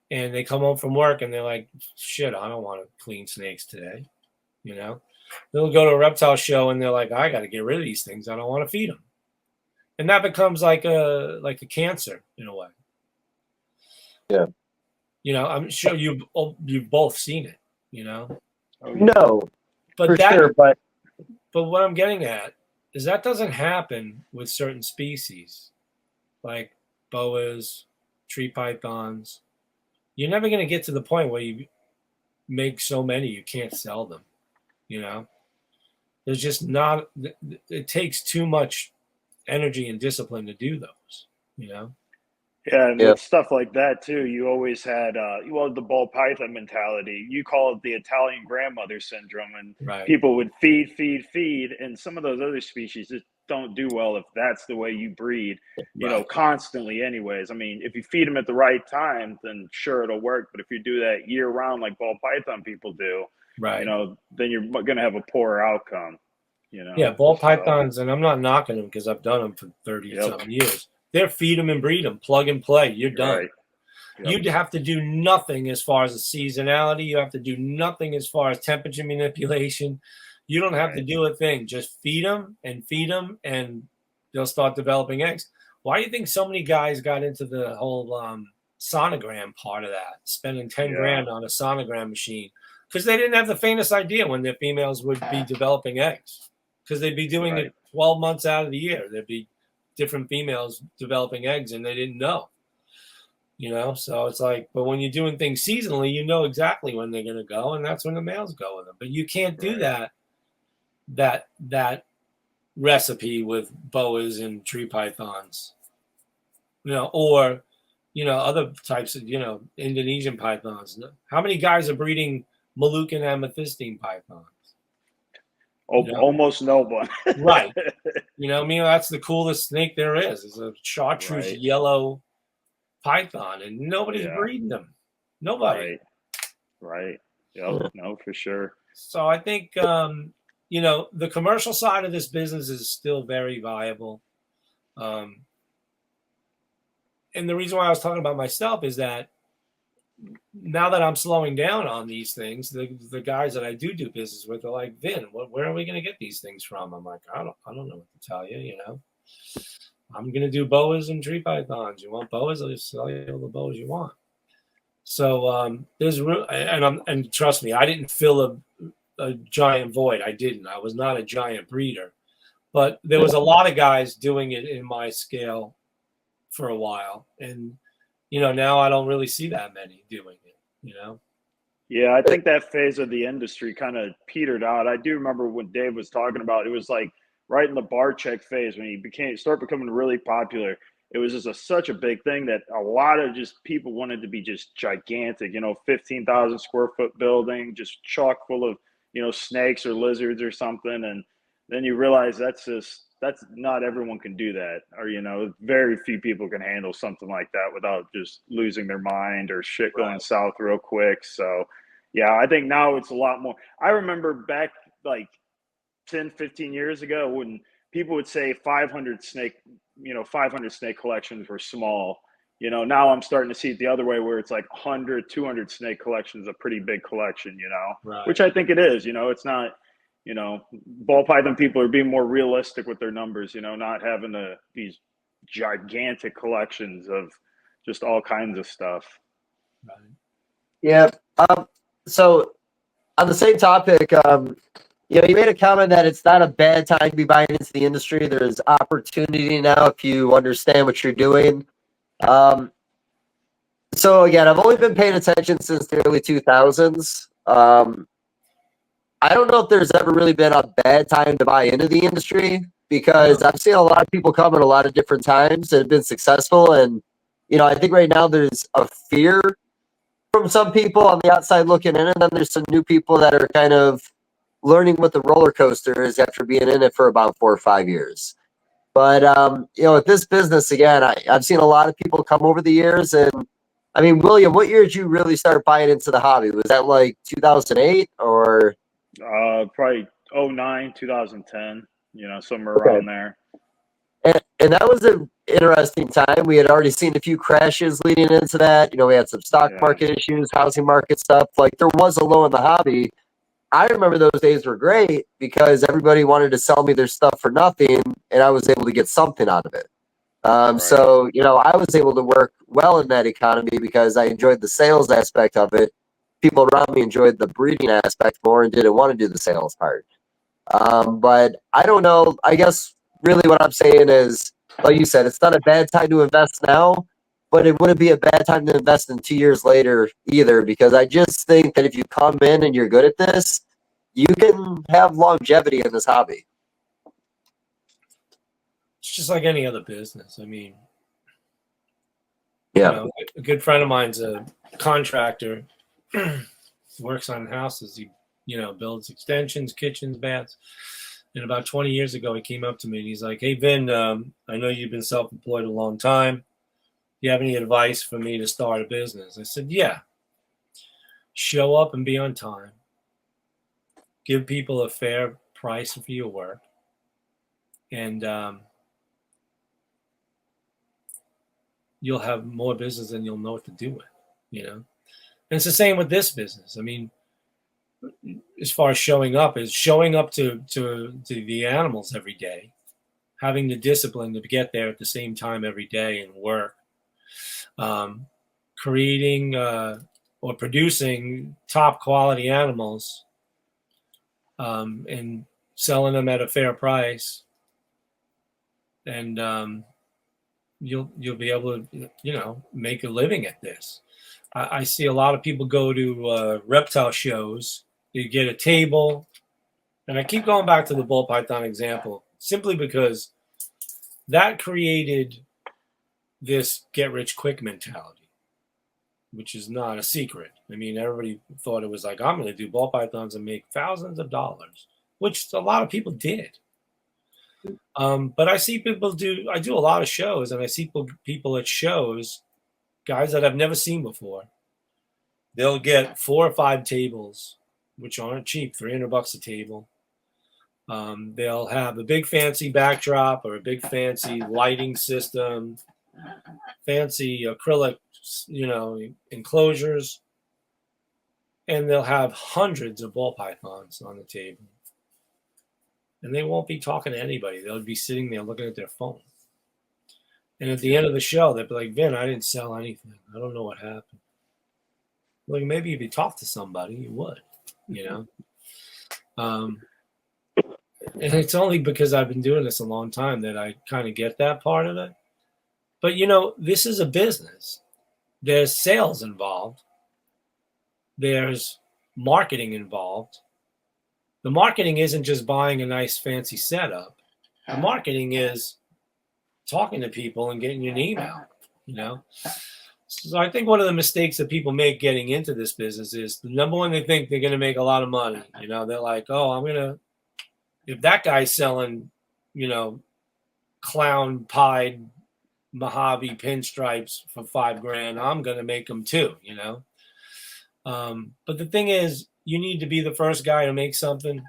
And they come home from work and they're like, shit, I don't want to clean snakes today. They'll go to a reptile show and they're like, I got to get rid of these things. I don't want to feed them. And that becomes like a cancer in a way. Yeah. I'm sure you've both seen it, No, but for sure. But what I'm getting at is that doesn't happen with certain species like boas, tree pythons. You're never going to get to the point where you make so many you can't sell them. There's just not. It takes too much energy and discipline to do those. Yeah, and with stuff like that too, you always had the ball python mentality. You call it the Italian grandmother syndrome, and right. People would feed, and some of those other species just don't do well if that's the way you breed, constantly anyways. I mean, if you feed them at the right time, then sure, it'll work. But if you do that year round like ball python people do, right. Then you're going to have a poorer outcome. you know. Yeah, ball So, pythons, and I'm not knocking them because I've done them for 30-something years. They're feed them and breed them, plug and play. You're done. right. Yep. You'd have to do nothing as far as the seasonality. You have to do nothing as far as temperature manipulation. You don't have to do a thing. Just feed them, and they'll start developing eggs. Why do you think so many guys got into the whole sonogram part of that, spending 10 grand on a sonogram machine? Because they didn't have the faintest idea when their females would be developing eggs. Because they'd be doing it 12 months out of the year. There'd be different females developing eggs, and they didn't know. You know, so it's like, but when you're doing things seasonally, you know exactly when they're going to go, and that's when the males go with them. But you can't do that recipe with boas and tree pythons, you know, or, you know, other types of, you know, Indonesian pythons. How many guys are breeding Moluccan amethystine pythons? Oh, You know? almost no one. Right. You know, I mean, that's the coolest snake there is. It's a chartreuse yellow python, and nobody's breeding them. Nobody. Right. Yep. No, for sure. So I think, you know, the commercial side of this business is still very viable. And the reason why I was talking about myself is that now that I'm slowing down on these things, the guys that I do business with are like, Vin, where are we going to get these things from? I'm like, I don't know what to tell you, you know. I'm going to do boas and tree pythons. You want boas? I'll just sell you all the boas you want. So there's room, and trust me, I didn't fill a giant void. I didn't. I was not a giant breeder, but there was a lot of guys doing it in my scale for a while, and you know, now I don't really see that many doing it. You know. Yeah, I think that phase of the industry kind of petered out. I do remember when Dave was talking about it was like right in the bar check phase when he started becoming really popular. It was just such a big thing that a lot of just people wanted to be just gigantic, you know, 15,000 square foot building, just chock full of, you know, snakes or lizards or something. And then you realize that's not everyone can do that, or, you know, very few people can handle something like that without just losing their mind or shit going south real quick. So yeah, I think now it's a lot more. I remember back like 10, 15 years ago when people would say 500 snake collections were small. You know, now I'm starting to see it the other way where it's like 100, 200 snake collections, a pretty big collection, you know, which I think it is. You know, it's not, you know, ball python people are being more realistic with their numbers, you know, not having these gigantic collections of just all kinds of stuff. Right. Yeah. So on the same topic, you know, you made a comment that it's not a bad time to be buying into the industry. There's opportunity now if you understand what you're doing. So again, I've only been paying attention since the early 2000s. I don't know if there's ever really been a bad time to buy into the industry because I've seen a lot of people come at a lot of different times and have been successful. And, you know, I think right now there's a fear from some people on the outside looking in, and then there's some new people that are kind of learning what the roller coaster is after being in it for about 4 or 5 years. But, you know, with this business, again, I've seen a lot of people come over the years. And, I mean, William, what year did you really start buying into the hobby? Was that like 2008 or? Probably 09, 2010, you know, somewhere around there. And that was an interesting time. We had already seen a few crashes leading into that. You know, we had some stock market issues, housing market stuff. Like there was a low in the hobby. I remember those days were great because everybody wanted to sell me their stuff for nothing, and I was able to get something out of it. So, you know, I was able to work well in that economy because I enjoyed the sales aspect of it. People around me enjoyed the breeding aspect more and didn't want to do the sales part. But I don't know. I guess really what I'm saying is, like you said, it's not a bad time to invest now, but it wouldn't be a bad time to invest in 2 years later either, because I just think that if you come in and you're good at this, you can have longevity in this hobby. It's just like any other business. I mean, yeah, you know, a good friend of mine's a contractor, works on houses. He, you know, builds extensions, kitchens, baths. And about 20 years ago, he came up to me and he's like, "Hey, Vin, I know you've been self-employed a long time. Do you have any advice for me to start a business?" I said, "Yeah. Show up and be on time. Give people a fair price for your work, and you'll have more business and you'll know what to do with, you know. And it's the same with this business. I mean, as far as showing up to the animals every day, having the discipline to get there at the same time every day and work, creating or producing top quality animals, and selling them at a fair price, and you'll be able to, you know, make a living at this. I see a lot of people go to reptile shows. You get a table, and I keep going back to the ball python example simply because that created this get-rich-quick mentality, which is not a secret. I mean, everybody thought it was like, I'm going to do ball pythons and make thousands of dollars, which a lot of people did. But I see people I do a lot of shows, and I see people at shows, guys that I've never seen before. They'll get 4 or 5 tables, which aren't cheap, $300 a table. They'll have a big fancy backdrop or a big fancy lighting system, fancy acrylic, you know, enclosures, and they'll have hundreds of ball pythons on the table. And they won't be talking to anybody. They'll be sitting there looking at their phone. And at the end of the show, they'll be like, Vin, I didn't sell anything. I don't know what happened. Like, maybe if you talk to somebody, you would, you know? And it's only because I've been doing this a long time that I kind of get that part of it. But, you know, this is a business. There's sales involved. There's marketing involved. The marketing isn't just buying a nice fancy setup. The marketing is talking to people and getting your name out, you know? So I think one of the mistakes that people make getting into this business is, the number one, they think they're going to make a lot of money. You know, they're like, oh, if that guy's selling, you know, clown pied Mojave pinstripes for $5,000, I'm going to make them too, you know? But the thing is, you need to be the first guy to make something,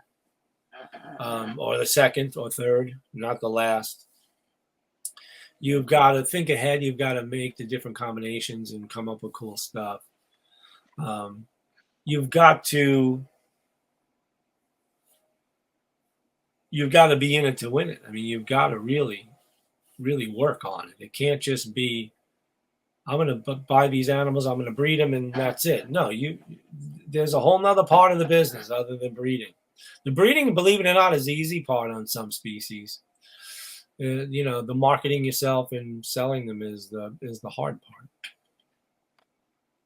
or the second or third, not the last. You've got to think ahead. You've got to make the different combinations and come up with cool stuff. You've got to be in it to win it. I mean, you've got to really, really work on it. It can't just be, I'm going to buy these animals, I'm going to breed them, and that's it. No, there's a whole nother part of the business other than breeding. The breeding, believe it or not, is the easy part on some species. You know, the marketing yourself and selling them is the hard part.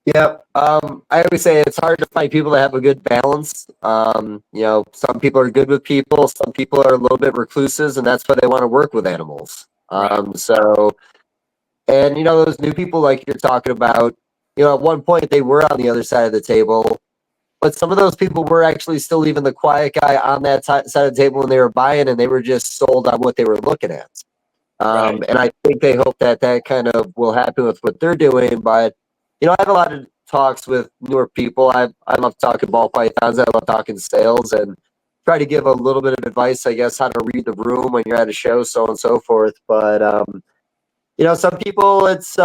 Yeah, I always say it's hard to find people that have a good balance. You know, some people are good with people, some people are a little bit recluses, and that's why they want to work with animals. So, and you know, those new people like you're talking about, you know, at one point they were on the other side of the table, but some of those people were actually still leaving the quiet guy on that side of the table when they were buying, and they were just sold on what they were looking at. And I think they hope that kind of will happen with what they're doing. But, you know, I have a lot of talks with newer people. I love talking ball pythons. I love talking sales, and try to give a little bit of advice, I guess, how to read the room when you're at a show, so on and so forth. But, you know, some people, it's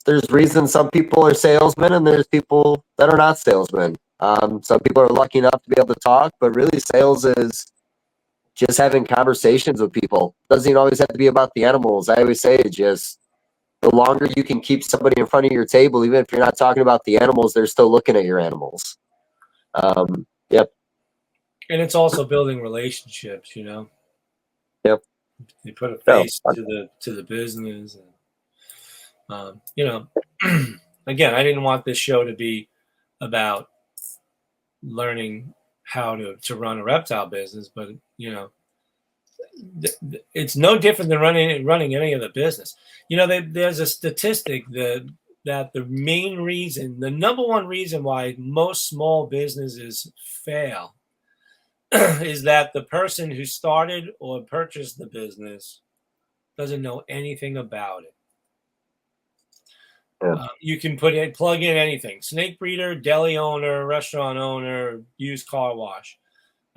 there's reasons some people are salesmen and there's people that are not salesmen. Some people are lucky enough to be able to talk, but really sales is just having conversations with people. Doesn't always have to be about the animals. I always say, just the longer you can keep somebody in front of your table, even if you're not talking about the animals, they're still looking at your animals. Yep. And it's also building relationships, you know? Yep. You put a face to the business. And, you know, again, I didn't want this show to be about learning how to run a reptile business, but, you know, it's no different than running any other business. You know, there's a statistic that the main reason, the number one reason why most small businesses fail is that the person who started or purchased the business doesn't know anything about it. Yeah. You can plug in anything: snake breeder, deli owner, restaurant owner, used car wash.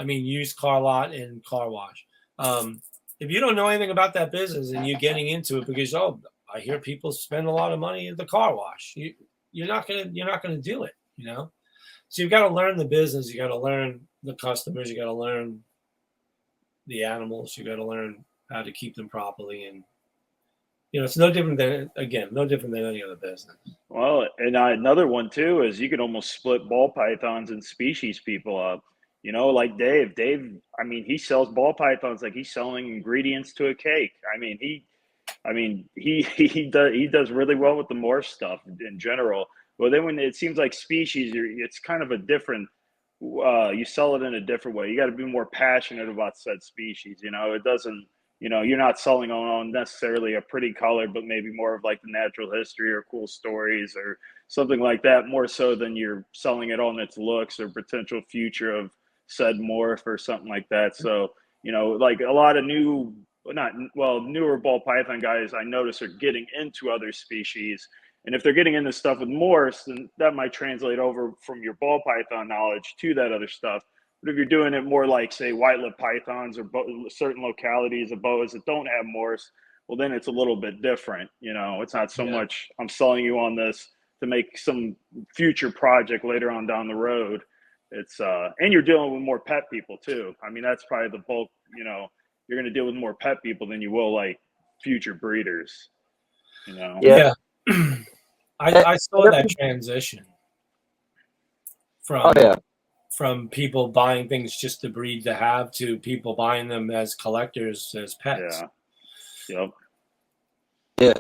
I mean, used car lot and car wash. If you don't know anything about that business and you're getting into it because, oh, I hear people spend a lot of money at the car wash, you're not gonna do it, you know. So you've got to learn the business. You got to learn the customers. You got to learn the animals. You got to learn how to keep them properly, and you know, it's no different than any other business. Well, and another one too is you can almost split ball pythons and species people up. You know, like Dave. Dave, I mean, he sells ball pythons like he's selling ingredients to a cake. He does really well with the morph stuff in general. Well, then when it seems like species, it's kind of a different. You sell it in a different way. You got to be more passionate about said species. You know, it doesn't. You know, you're not selling on necessarily a pretty color, but maybe more of like the natural history or cool stories or something like that, more so than you're selling it on its looks or potential future of said morph or something like that. So, you know, like a lot of newer ball python guys I notice are getting into other species. And if they're getting into stuff with morphs, then that might translate over from your ball python knowledge to that other stuff. But if you're doing it more like, say, white-lip pythons or certain localities of boas that don't have morphs, well, then it's a little bit different. You know, it's not so much I'm selling you on this to make some future project later on down the road. It's and you're dealing with more pet people too. I mean, that's probably the bulk. You know, you're going to deal with more pet people than you will like future breeders. You know. Yeah. I saw that transition from people buying things just to breed to have to people buying them as collectors, as pets. Yeah. Yep. Yeah.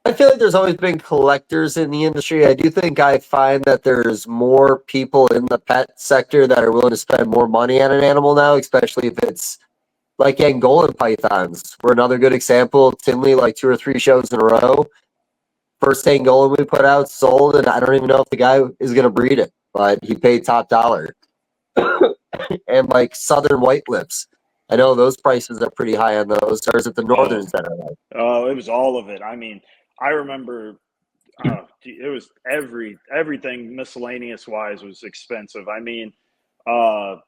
I feel like there's always been collectors in the industry. I find that there's more people in the pet sector that are willing to spend more money on an animal now, especially if it's like Angolan pythons. We're another good example. Tinley, like 2 or 3 shows in a row. First Angolan we put out sold, and I don't even know if the guy is going to breed it, but he paid top dollar. And like Southern white lips, I know those prices are pretty high on those. Or is it the Northerns that are like? Oh, it was all of it. I mean, I remember it was everything miscellaneous wise was expensive. I mean, proc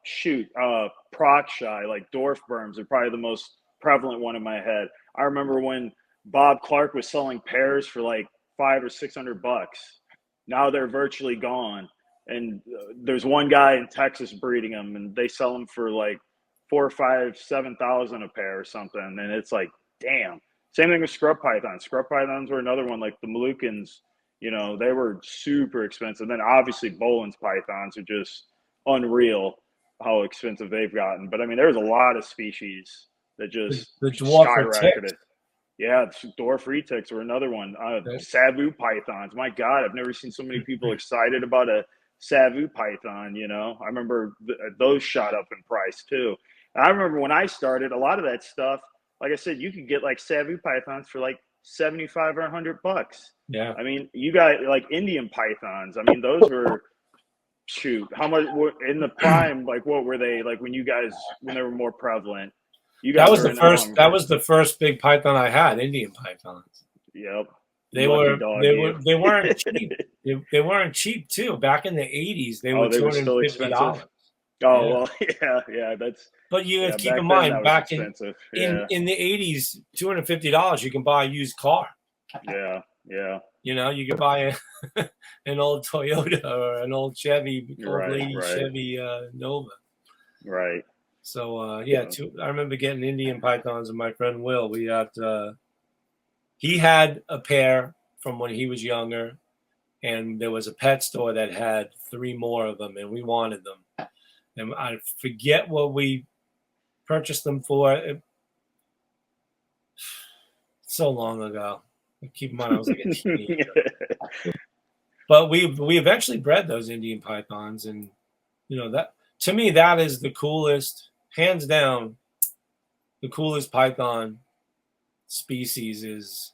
shy, like dwarf berms are probably the most prevalent one in my head. I remember when Bob Clark was selling pairs for like $500 or $600. Now they're virtually gone. And there's one guy in Texas breeding them, and they sell them for like 4 or 5, 7,000 a pair or something. And it's like, damn. Same thing with scrub pythons. Scrub pythons were another one, like the Moluccans. You know, they were super expensive. Then obviously Bolin's pythons are just unreal how expensive they've gotten. But I mean, there's a lot of species that just the dwarf skyrocketed. Yeah, dwarf retics were another one. Savu pythons. My God, I've never seen so many people excited about a Savu python. You know, I remember those shot up in price too. And I remember when I started, a lot of that stuff, like I said, you could get like Savu pythons for like $75 or $100. Yeah. I mean, you got like Indian pythons. I mean, those were how much in the prime? Like, what were they like when they were more prevalent? That was the first big python I had, Indian pythons. Yep. They weren't cheap. They weren't cheap too. Back in the 80s, they were $250. Oh, well, yeah, that's. But you have to keep in mind, back in the 80s, $250 you can buy a used car. Yeah. You know, you could buy an old Toyota or an old Chevy, Chevy Nova. Right. So I remember getting Indian pythons with my friend Will. We had he had a pair from when he was younger, and there was a pet store that had 3 more of them, and we wanted them. And I forget what we purchased them for. So long ago. Keep in mind, I was like a teenager. But we eventually bred those Indian pythons, and you know that to me that is the coolest, hands down, the coolest python species is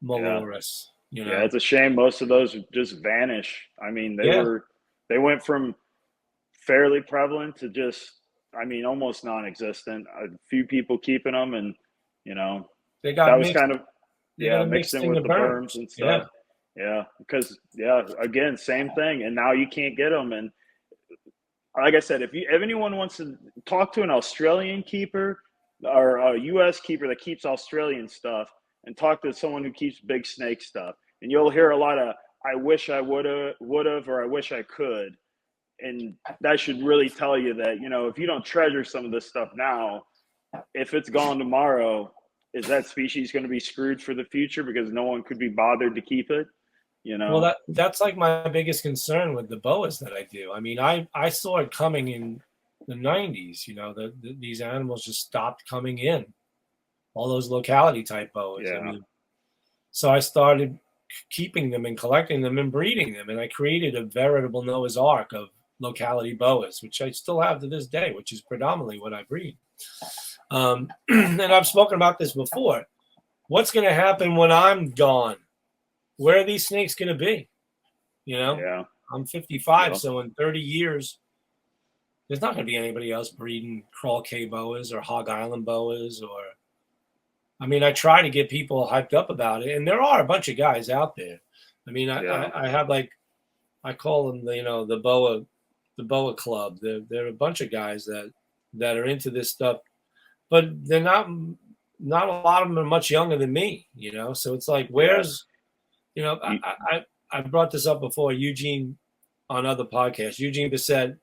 Molurus. You know? Yeah, it's a shame most of those just vanish. I mean, they went from fairly prevalent to just, I mean, almost non-existent. A few people keeping them, and you know, they got mixed in with the berms and stuff. Yeah, because again, same thing. And now you can't get them. And like I said, if anyone wants to talk to an Australian keeper or a U.S. keeper that keeps Australian stuff, and talk to someone who keeps big snake stuff, and you'll hear a lot of "I wish I would have," or "I wish I could," and that should really tell you that, you know, if you don't treasure some of this stuff now, if it's gone tomorrow, is that species going to be screwed for the future because no one could be bothered to keep it? You know? Well, that's like my biggest concern with the boas that I do. I mean, I saw it coming in the 90s, you know, these animals just stopped coming in, all those locality type boas. Yeah. I mean, so I started keeping them and collecting them and breeding them, and I created a veritable Noah's Ark of locality boas, which I still have to this day, which is predominantly what I breed. And I've spoken about this before. What's going to happen when I'm gone? Where are these snakes going to be? You know, Yeah. I'm 55, Yeah. so in 30 years, there's not going to be anybody else breeding Crawl Cay boas or Hog Island boas. Or, I mean, I try to get people hyped up about it, and there are a bunch of guys out there. I mean, I have, like, I call them the boa club. They're a bunch of guys that are into this stuff, but they're not a lot of them are much younger than me, you know. So it's like, where's, you know, I brought this up before, Eugene, on other podcasts. Eugene Bissett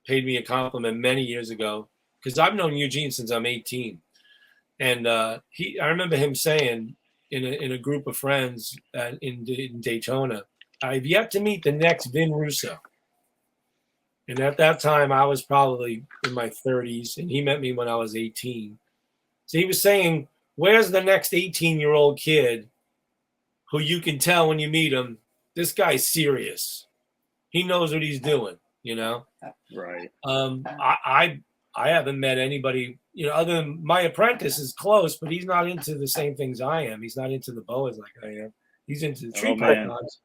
paid me a compliment many years ago, because I've known Eugene since I'm 18, and I remember him saying in a group of friends in Daytona, "I've yet to meet the next Vin Russo." And at that time, I was probably in my 30s, and he met me when I was 18. So he was saying, where's the next 18-year-old kid who you can tell when you meet him, this guy's serious. He knows what he's doing, you know? Right. I haven't met anybody, you know, other than my apprentice is close, but he's not into the same things I am. He's not into the boas like I am. He's into the tree pythons.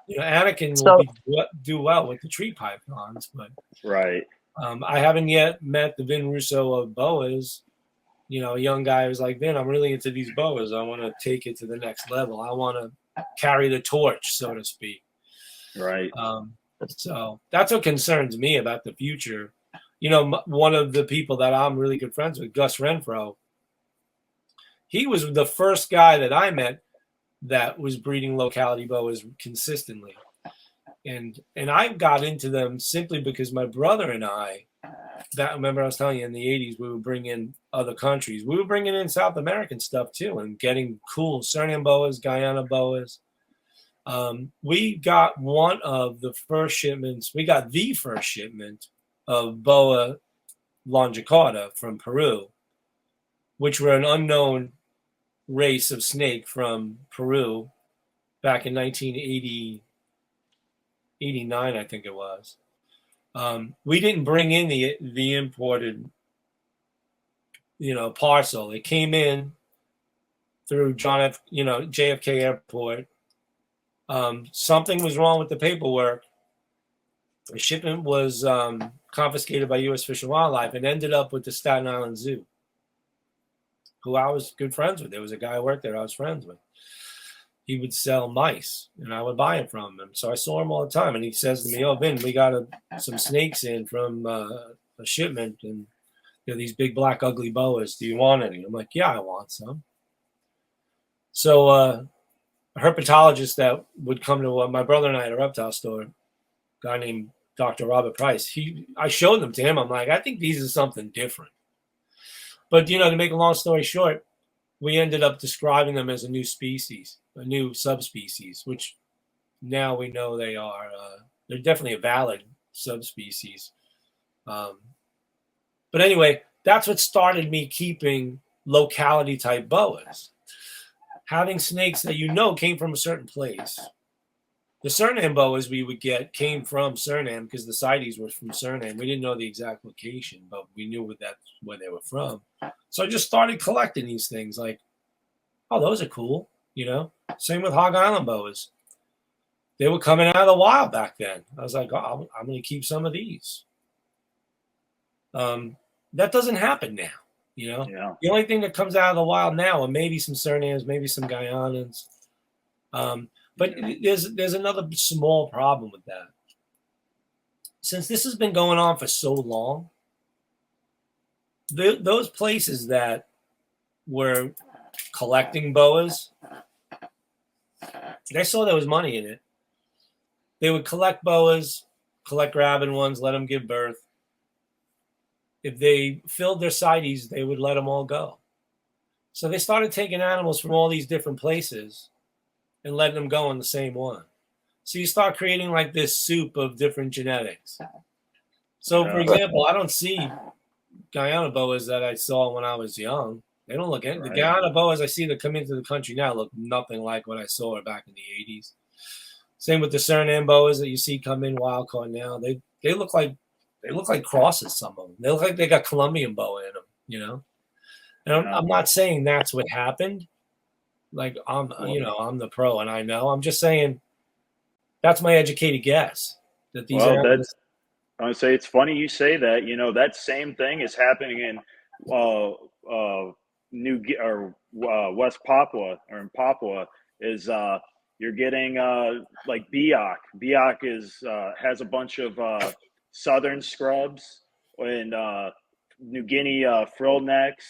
You know, Anakin will do well with the tree pythons, but right. I haven't yet met the Vin Russo of boas. You know, a young guy who's like, Vin, I'm really into these boas. I want to take it to the next level. I want to carry the torch, so to speak. Right. So that's what concerns me about the future. You know, one of the people that I'm really good friends with, Gus Renfro, he was the first guy that I met that was breeding locality boas consistently. And I got into them simply because my brother and I, remember I was telling you in the 80s, we would bring in other countries. We were bringing in South American stuff too, and getting cool Suriname boas, Guyana boas. We got one of the first shipments. We got the first shipment of Boa longicauda from Peru, which were an unknown race of snake from Peru back in 1989, I think it was. We didn't bring in the imported, you know, parcel. It came in through JFK Airport. Something was wrong with the paperwork. The shipment was confiscated by U.S. Fish and Wildlife and ended up with the Staten Island Zoo, who I was good friends with. There was a guy who worked there I was friends with. He would sell mice, and I would buy them from him. So I saw him all the time, and he says to me, "Oh, Vin, we got some snakes in from a shipment, and these big black ugly boas. Do you want any?" I'm like, "Yeah, I want some." So a herpetologist that would come to my brother and I at a reptile store, a guy named Dr. Robert Price, I showed them to him. I'm like, I think these are something different. But, to make a long story short, we ended up describing them as a new species, a new subspecies, which now we know they are. They're definitely a valid subspecies. But anyway, that's what started me keeping locality type boas. Having snakes that came from a certain place. The Suriname boas we would get came from Suriname because the CITES were from Suriname. We didn't know the exact location, but we knew where they were from. So I just started collecting these things like, oh, those are cool, Same with Hog Island boas. They were coming out of the wild back then. I was like, oh, I'm going to keep some of these. That doesn't happen now, Yeah. The only thing that comes out of the wild now are maybe some Surinames, maybe some Guyanans. But there's another small problem with that. since this has been going on for so long, those places that were collecting boas, they saw there was money in it. They would collect boas, collect rabid ones, let them give birth. If they filled their CITES, they would let them all go. So they started taking animals from all these different places and letting them go in the same one. So you start creating like this soup of different genetics. So, for example, I don't see Guyana boas that I saw when I was young. They don't look anything. The Guyana boas I see that come into the country now look nothing like what I saw back in the 80s. Same with the Suriname boas that you see come in wild caught now. They look like crosses. Some of them. They look like they got Colombian boa in them. You know. And I'm not saying that's what happened. Like I'm the pro and I know. I'm just saying that's my educated guess that these. Well, that's. I would say it's funny you say that. You know, that same thing is happening in West Papua or in Papua. Is you're getting like biak. Biak has a bunch of southern scrubs and New Guinea frillnecks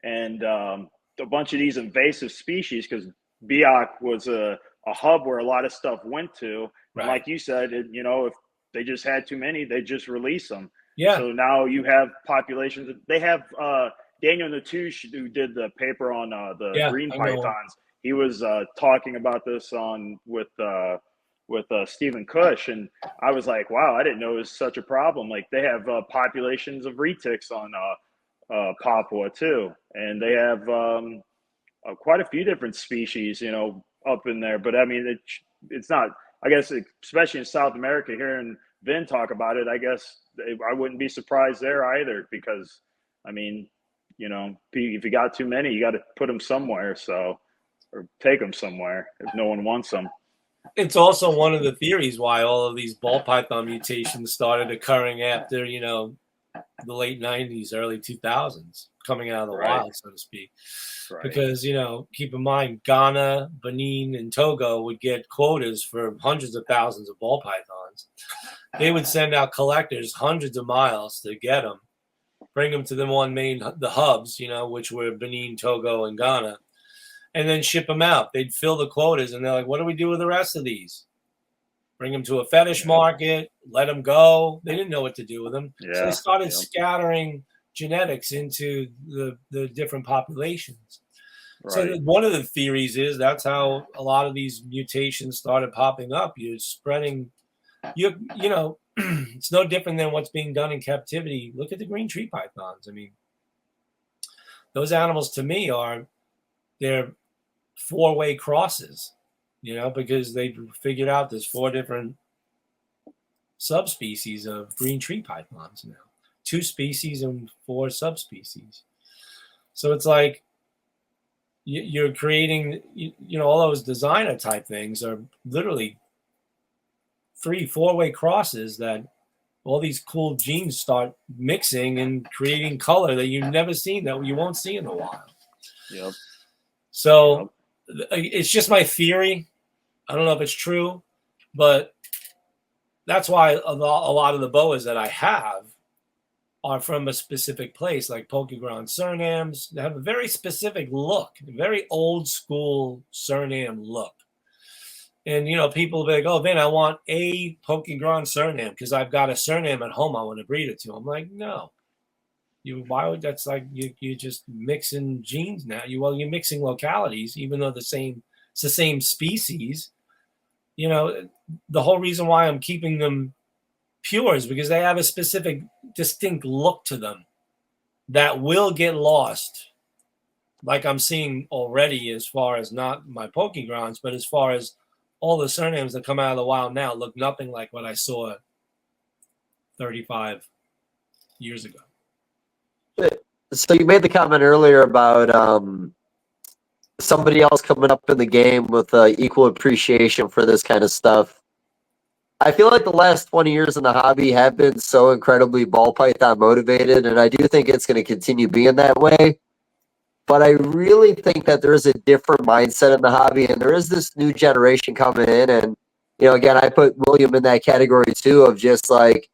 and a bunch of these invasive species because biak was a hub where a lot of stuff went to. Right. And like you said, if they just had too many, they just release them. Yeah. So now you have populations. They have Daniel Natouche, who did the paper on the green pythons. He was talking about this with Stephen Cush, and I was like, wow, I didn't know it was such a problem. Like they have populations of retics on Papua too, and they have quite a few different species, up in there. But I mean, it's not. I guess, especially in South America, hearing Vin talk about it, I guess I wouldn't be surprised there either because, I mean, if you got too many, you got to put them somewhere, or take them somewhere if no one wants them. It's also one of the theories why all of these ball python mutations started occurring after, the late 90s, early 2000s, coming out of the wild, so to speak. Right. Because, keep in mind, Ghana, Benin, and Togo would get quotas for hundreds of thousands of ball pythons. They would send out collectors hundreds of miles to get them, bring them to the hubs, which were Benin, Togo, and Ghana, and then ship them out. They'd fill the quotas, and they're like, what do we do with the rest of these? Bring them to a fetish market, let them go. They didn't know what to do with them. So they started scattering genetics into the different populations. Right. So one of the theories is that's how a lot of these mutations started popping up. You're spreading, it's no different than what's being done in captivity. Look at the green tree pythons. I mean, those animals to me they're four-way crosses, because they figured out there's 4 different subspecies of green tree pythons now. 2 species and 4 subspecies. So it's like you're creating, all those designer type things are literally 3-4-way crosses that all these cool genes start mixing and creating color that you've never seen, that you won't see in the wild. Yep. So it's just my theory. I don't know if it's true, but that's why a lot of the boas that I have are from a specific place, like Pokeground Surinams. They have a very specific look, a very old school Suriname look. And, people will be like, oh, Vin, I want a Pokeground Suriname because I've got a Suriname at home I want to breed it to. I'm like, no. That's like you're just mixing genes now. You're mixing localities, even though it's the same species. The whole reason why I'm keeping them pure is because they have a specific distinct look to them that will get lost, like I'm seeing already, as far as not my Pokegrounds, but as far as all the Surinames that come out of the wild now look nothing like what I saw 35 years ago. So you made the comment earlier about somebody else coming up in the game with equal appreciation for this kind of stuff. I feel like the last 20 years in the hobby have been so incredibly ball python motivated, and I do think it's going to continue being that way. But I really think that there is a different mindset in the hobby, and there is this new generation coming in. And, again, I put William in that category too, of just like,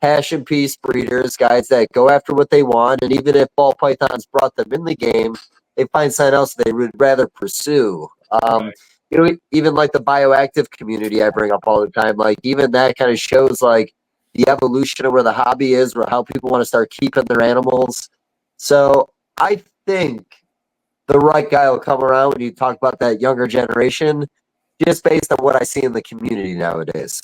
passion piece breeders, guys that go after what they want, and even if ball pythons brought them in the game, they find something else they would rather pursue. Right. You know, even like the bioactive community I bring up all the time, like even that kind of shows like the evolution of where the hobby is, or how people want to start keeping their animals. So I think the right guy will come around when you talk about that younger generation, just based on what I see in the community nowadays.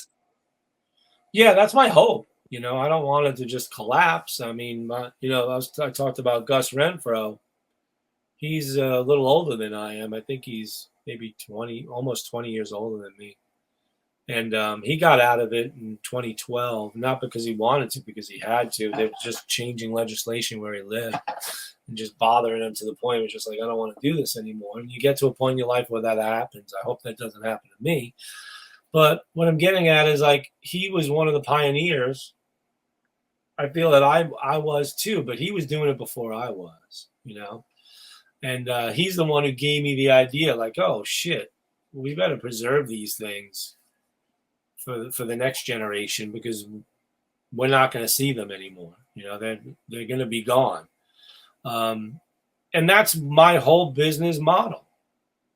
Yeah, that's my hope. You know, I don't want it to just collapse. I mean, you know, I talked about Gus Renfro. He's a little older than I am. I think he's maybe 20, almost 20 years older than me. And he got out of it in 2012, not because he wanted to, because he had to. They were just changing legislation where he lived and just bothering him to the point where it's just like, I don't want to do this anymore. And you get to a point in your life where that happens. I hope that doesn't happen to me. But what I'm getting at is like, he was one of the pioneers. I feel that I was too, but he was doing it before I was, you know? And he's the one who gave me the idea, like, oh, shit, we better preserve these things for the next generation, because we're not going to see them anymore. You know, they're going to be gone. And that's my whole business model,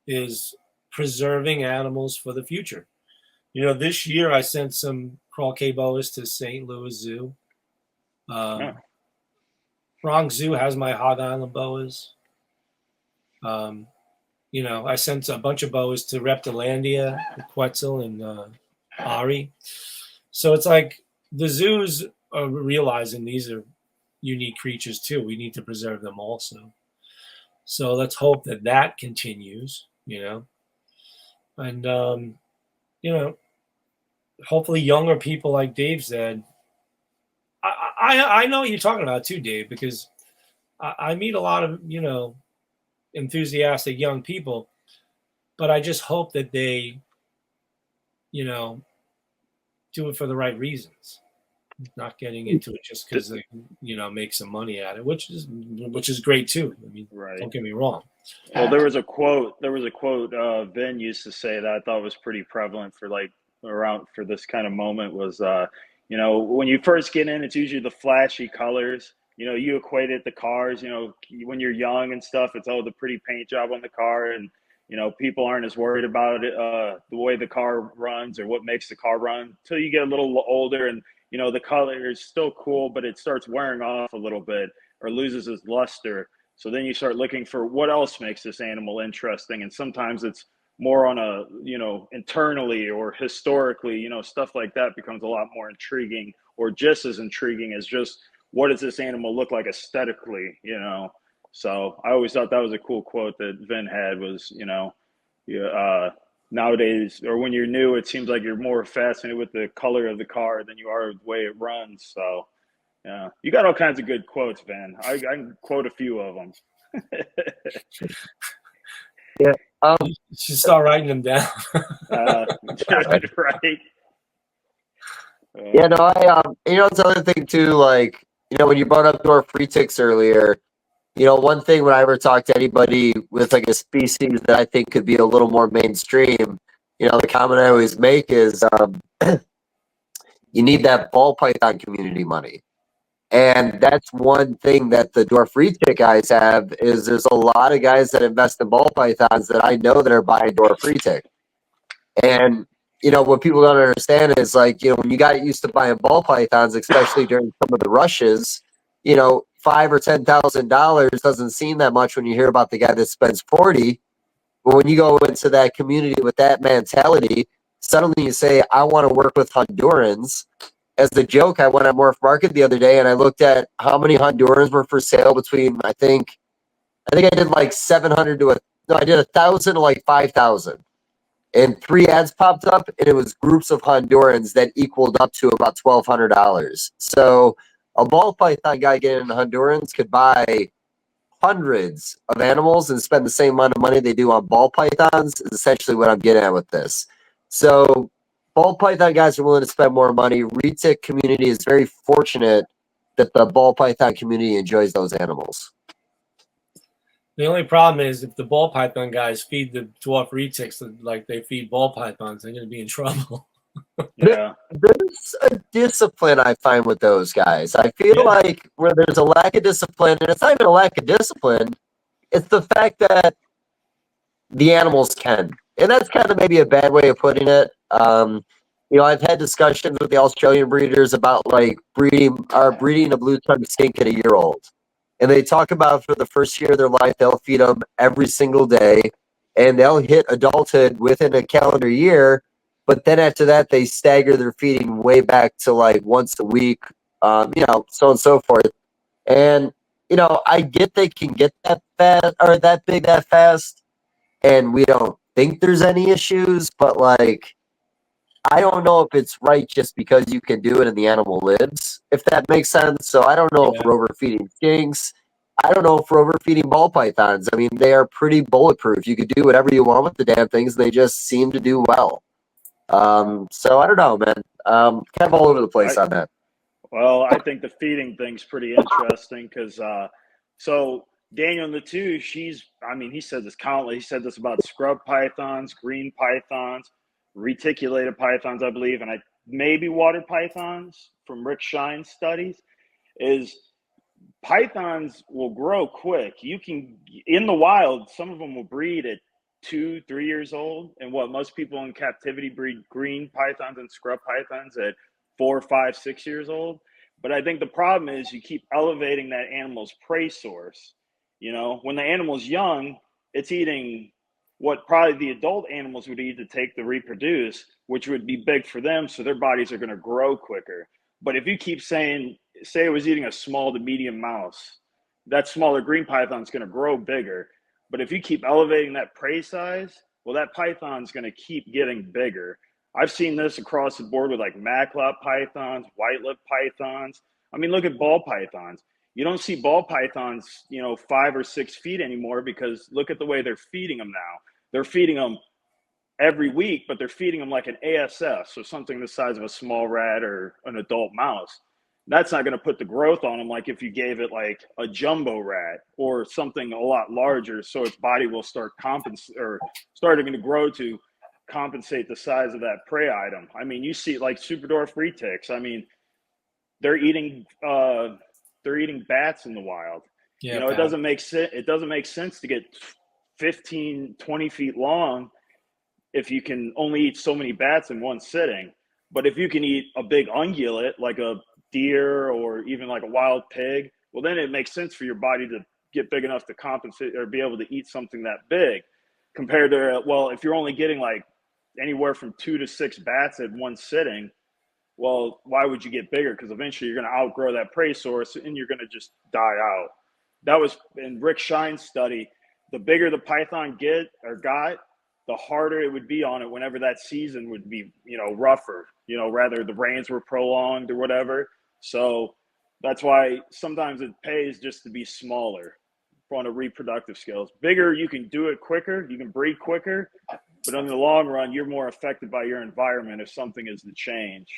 is preserving animals for the future. You know, this year I sent some croquet boas to St. Louis Zoo. Bronx Zoo has my Hog Island boas. You know, I sent a bunch of boas to Reptilandia, Quetzal, and Ari. So it's like the zoos are realizing these are unique creatures too. We need to preserve them also. So let's hope that that continues, you know. And, you know, hopefully younger people, like Dave said. I know what you're talking about too, Dave, because I meet a lot of, you know, enthusiastic young people, but I just hope that they, you know, do it for the right reasons, not getting into it just because they, you know, make some money at it, which is great too. I mean, Right. Don't get me wrong. Well, there was a quote Vin used to say that I thought was pretty prevalent for like around for this kind of moment was, you know, when you first get in, it's usually the flashy colors. You know, you equate it to cars, you know, when you're young and stuff, it's, oh, the pretty paint job on the car. And, you know, people aren't as worried about it, the way the car runs or what makes the car run until you get a little older and, you know, the color is still cool, but it starts wearing off a little bit or loses its luster. So then you start looking for what else makes this animal interesting. And sometimes it's more on a, you know, internally or historically, you know, stuff like that becomes a lot more intriguing, or just as intriguing as just what does this animal look like aesthetically, you know? So I always thought that was a cool quote that Vin had was, you know, nowadays, or when you're new, it seems like you're more fascinated with the color of the car than you are the way it runs. So yeah, you got all kinds of good quotes, Van. I can quote a few of them. Yeah. You should start writing them down. Right. Yeah, no, you know, it's another thing too, like, you know, when you brought up dwarf retics earlier, you know, one thing when I ever talk to anybody with like a species that I think could be a little more mainstream, you know, the comment I always make is you need that ball python community money. And that's one thing that the dwarf retic guys have is there's a lot of guys that invest in ball pythons that I know that are buying dwarf retic. And, you know, what people don't understand is like, you know, when you got used to buying ball pythons, especially during some of the rushes, you know, $5,000 or $10,000 doesn't seem that much when you hear about the guy that spends 40. But when you go into that community with that mentality, suddenly you say, I want to work with Hondurans. As the joke, I went on MORPH Market the other day and I looked at how many Hondurans were for sale between, I think I did like 700 to I did 1,000 to like 5,000. And 3 ads popped up and it was groups of Hondurans that equaled up to about $1,200. So a ball python guy getting into Hondurans could buy hundreds of animals and spend the same amount of money they do on ball pythons is essentially what I'm getting at with this. So ball python guys are willing to spend more money. Retic community is very fortunate that the ball python community enjoys those animals. The only problem is if the ball python guys feed the dwarf retics like they feed ball pythons, they're going to be in trouble. Yeah. There's a discipline I find with those guys. I feel like where there's a lack of discipline, and it's not even a lack of discipline, it's the fact that the animals can. And that's kind of maybe a bad way of putting it. I've had discussions with the Australian breeders about like breeding a blue tongue skink at a year old. And they talk about for the first year of their life, they'll feed them every single day and they'll hit adulthood within a calendar year. But then after that, they stagger their feeding way back to like once a week, so on and so forth. And, I get they can get that fast or that big that fast and we don't think there's any issues, but like, I don't know if it's right just because you can do it and the animal lives, if that makes sense. So I don't know if we're overfeeding skinks. I don't know if we're overfeeding ball pythons. I mean, they are pretty bulletproof. You could do whatever you want with the damn things. They just seem to do well. So I don't know, man. Kind of all over the place on that. Well, I think the feeding thing's pretty interesting because, so Daniel Natu, he said this countless. He said this about scrub pythons, green pythons, reticulated pythons, I believe, and maybe water pythons from Rick Shine's studies, is pythons will grow quick. You can, in the wild, some of them will breed at 2-3 years old, and what most people in captivity breed green pythons and scrub pythons at 4, 5, 6 years old. But I think the problem is you keep elevating that animal's prey source. When the animal's young, it's eating what probably the adult animals would eat to reproduce, which would be big for them, so their bodies are going to grow quicker. But if you keep saying, say it was eating a small to medium mouse, that smaller green python is going to grow bigger. But if you keep elevating that prey size, well, that python's going to keep getting bigger. I've seen this across the board with like maclop pythons, white-lip pythons. I mean, look at ball pythons. You don't see ball pythons, 5 or 6 feet anymore because look at the way they're feeding them now. They're feeding them every week, but they're feeding them like an ASF, so something the size of a small rat or an adult mouse. That's not going to put the growth on them like if you gave it like a jumbo rat or something a lot larger, so its body will start starting to grow to compensate the size of that prey item. I mean, you see like Superdorf retics. I mean, they're eating bats in the wild. It doesn't make sense. It doesn't make sense to get 15, 20 feet long if you can only eat so many bats in one sitting. But if you can eat a big ungulate like a deer or even like a wild pig, well, then it makes sense for your body to get big enough to compensate or be able to eat something that big compared to, well, if you're only getting like anywhere from 2 to 6 bats at one sitting, well, why would you get bigger? Because eventually you're going to outgrow that prey source and you're going to just die out. That was in Rick Shine's study. The bigger the python got, the harder it would be on it whenever that season would be, rougher, rather the rains were prolonged or whatever. So that's why sometimes it pays just to be smaller on a reproductive scales. Bigger, you can do it quicker, you can breed quicker, but in the long run, you're more affected by your environment if something is to change.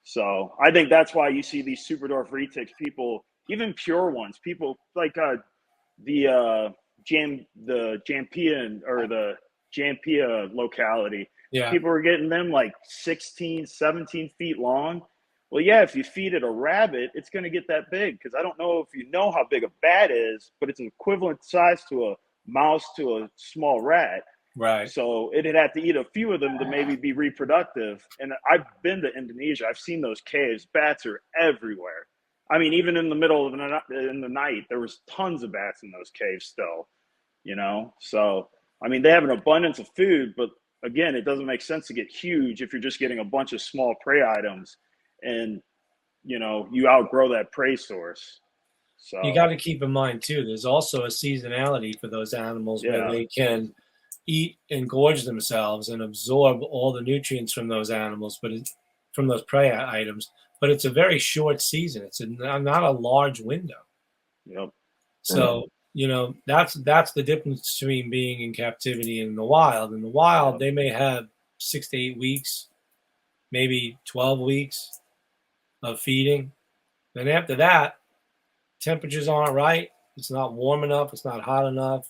So I think that's why you see these Superdorf retics, people, even pure ones, people like the Jampia or the Jampia locality. Yeah. People are getting them like 16, 17 feet long. Well, yeah, if you feed it a rabbit, it's going to get that big because I don't know if you know how big a bat is, but it's an equivalent size to a mouse to a small rat. Right. So it'd have to eat a few of them to maybe be reproductive. And I've been to Indonesia. I've seen those caves. Bats are everywhere. I mean, even in the middle of the night, there was tons of bats in those caves still, So, I mean, they have an abundance of food, but again, it doesn't make sense to get huge if you're just getting a bunch of small prey items and, you outgrow that prey source. So you got to keep in mind too, there's also a seasonality for those animals where they can eat and gorge themselves and absorb all the nutrients from those animals, from those prey items. But it's a very short season. It's not a large window. Yep. So that's the difference between being in captivity and in the wild. In the wild, they may have 6 to 8 weeks, maybe 12 weeks of feeding. Then after that, temperatures aren't right. It's not warm enough. It's not hot enough.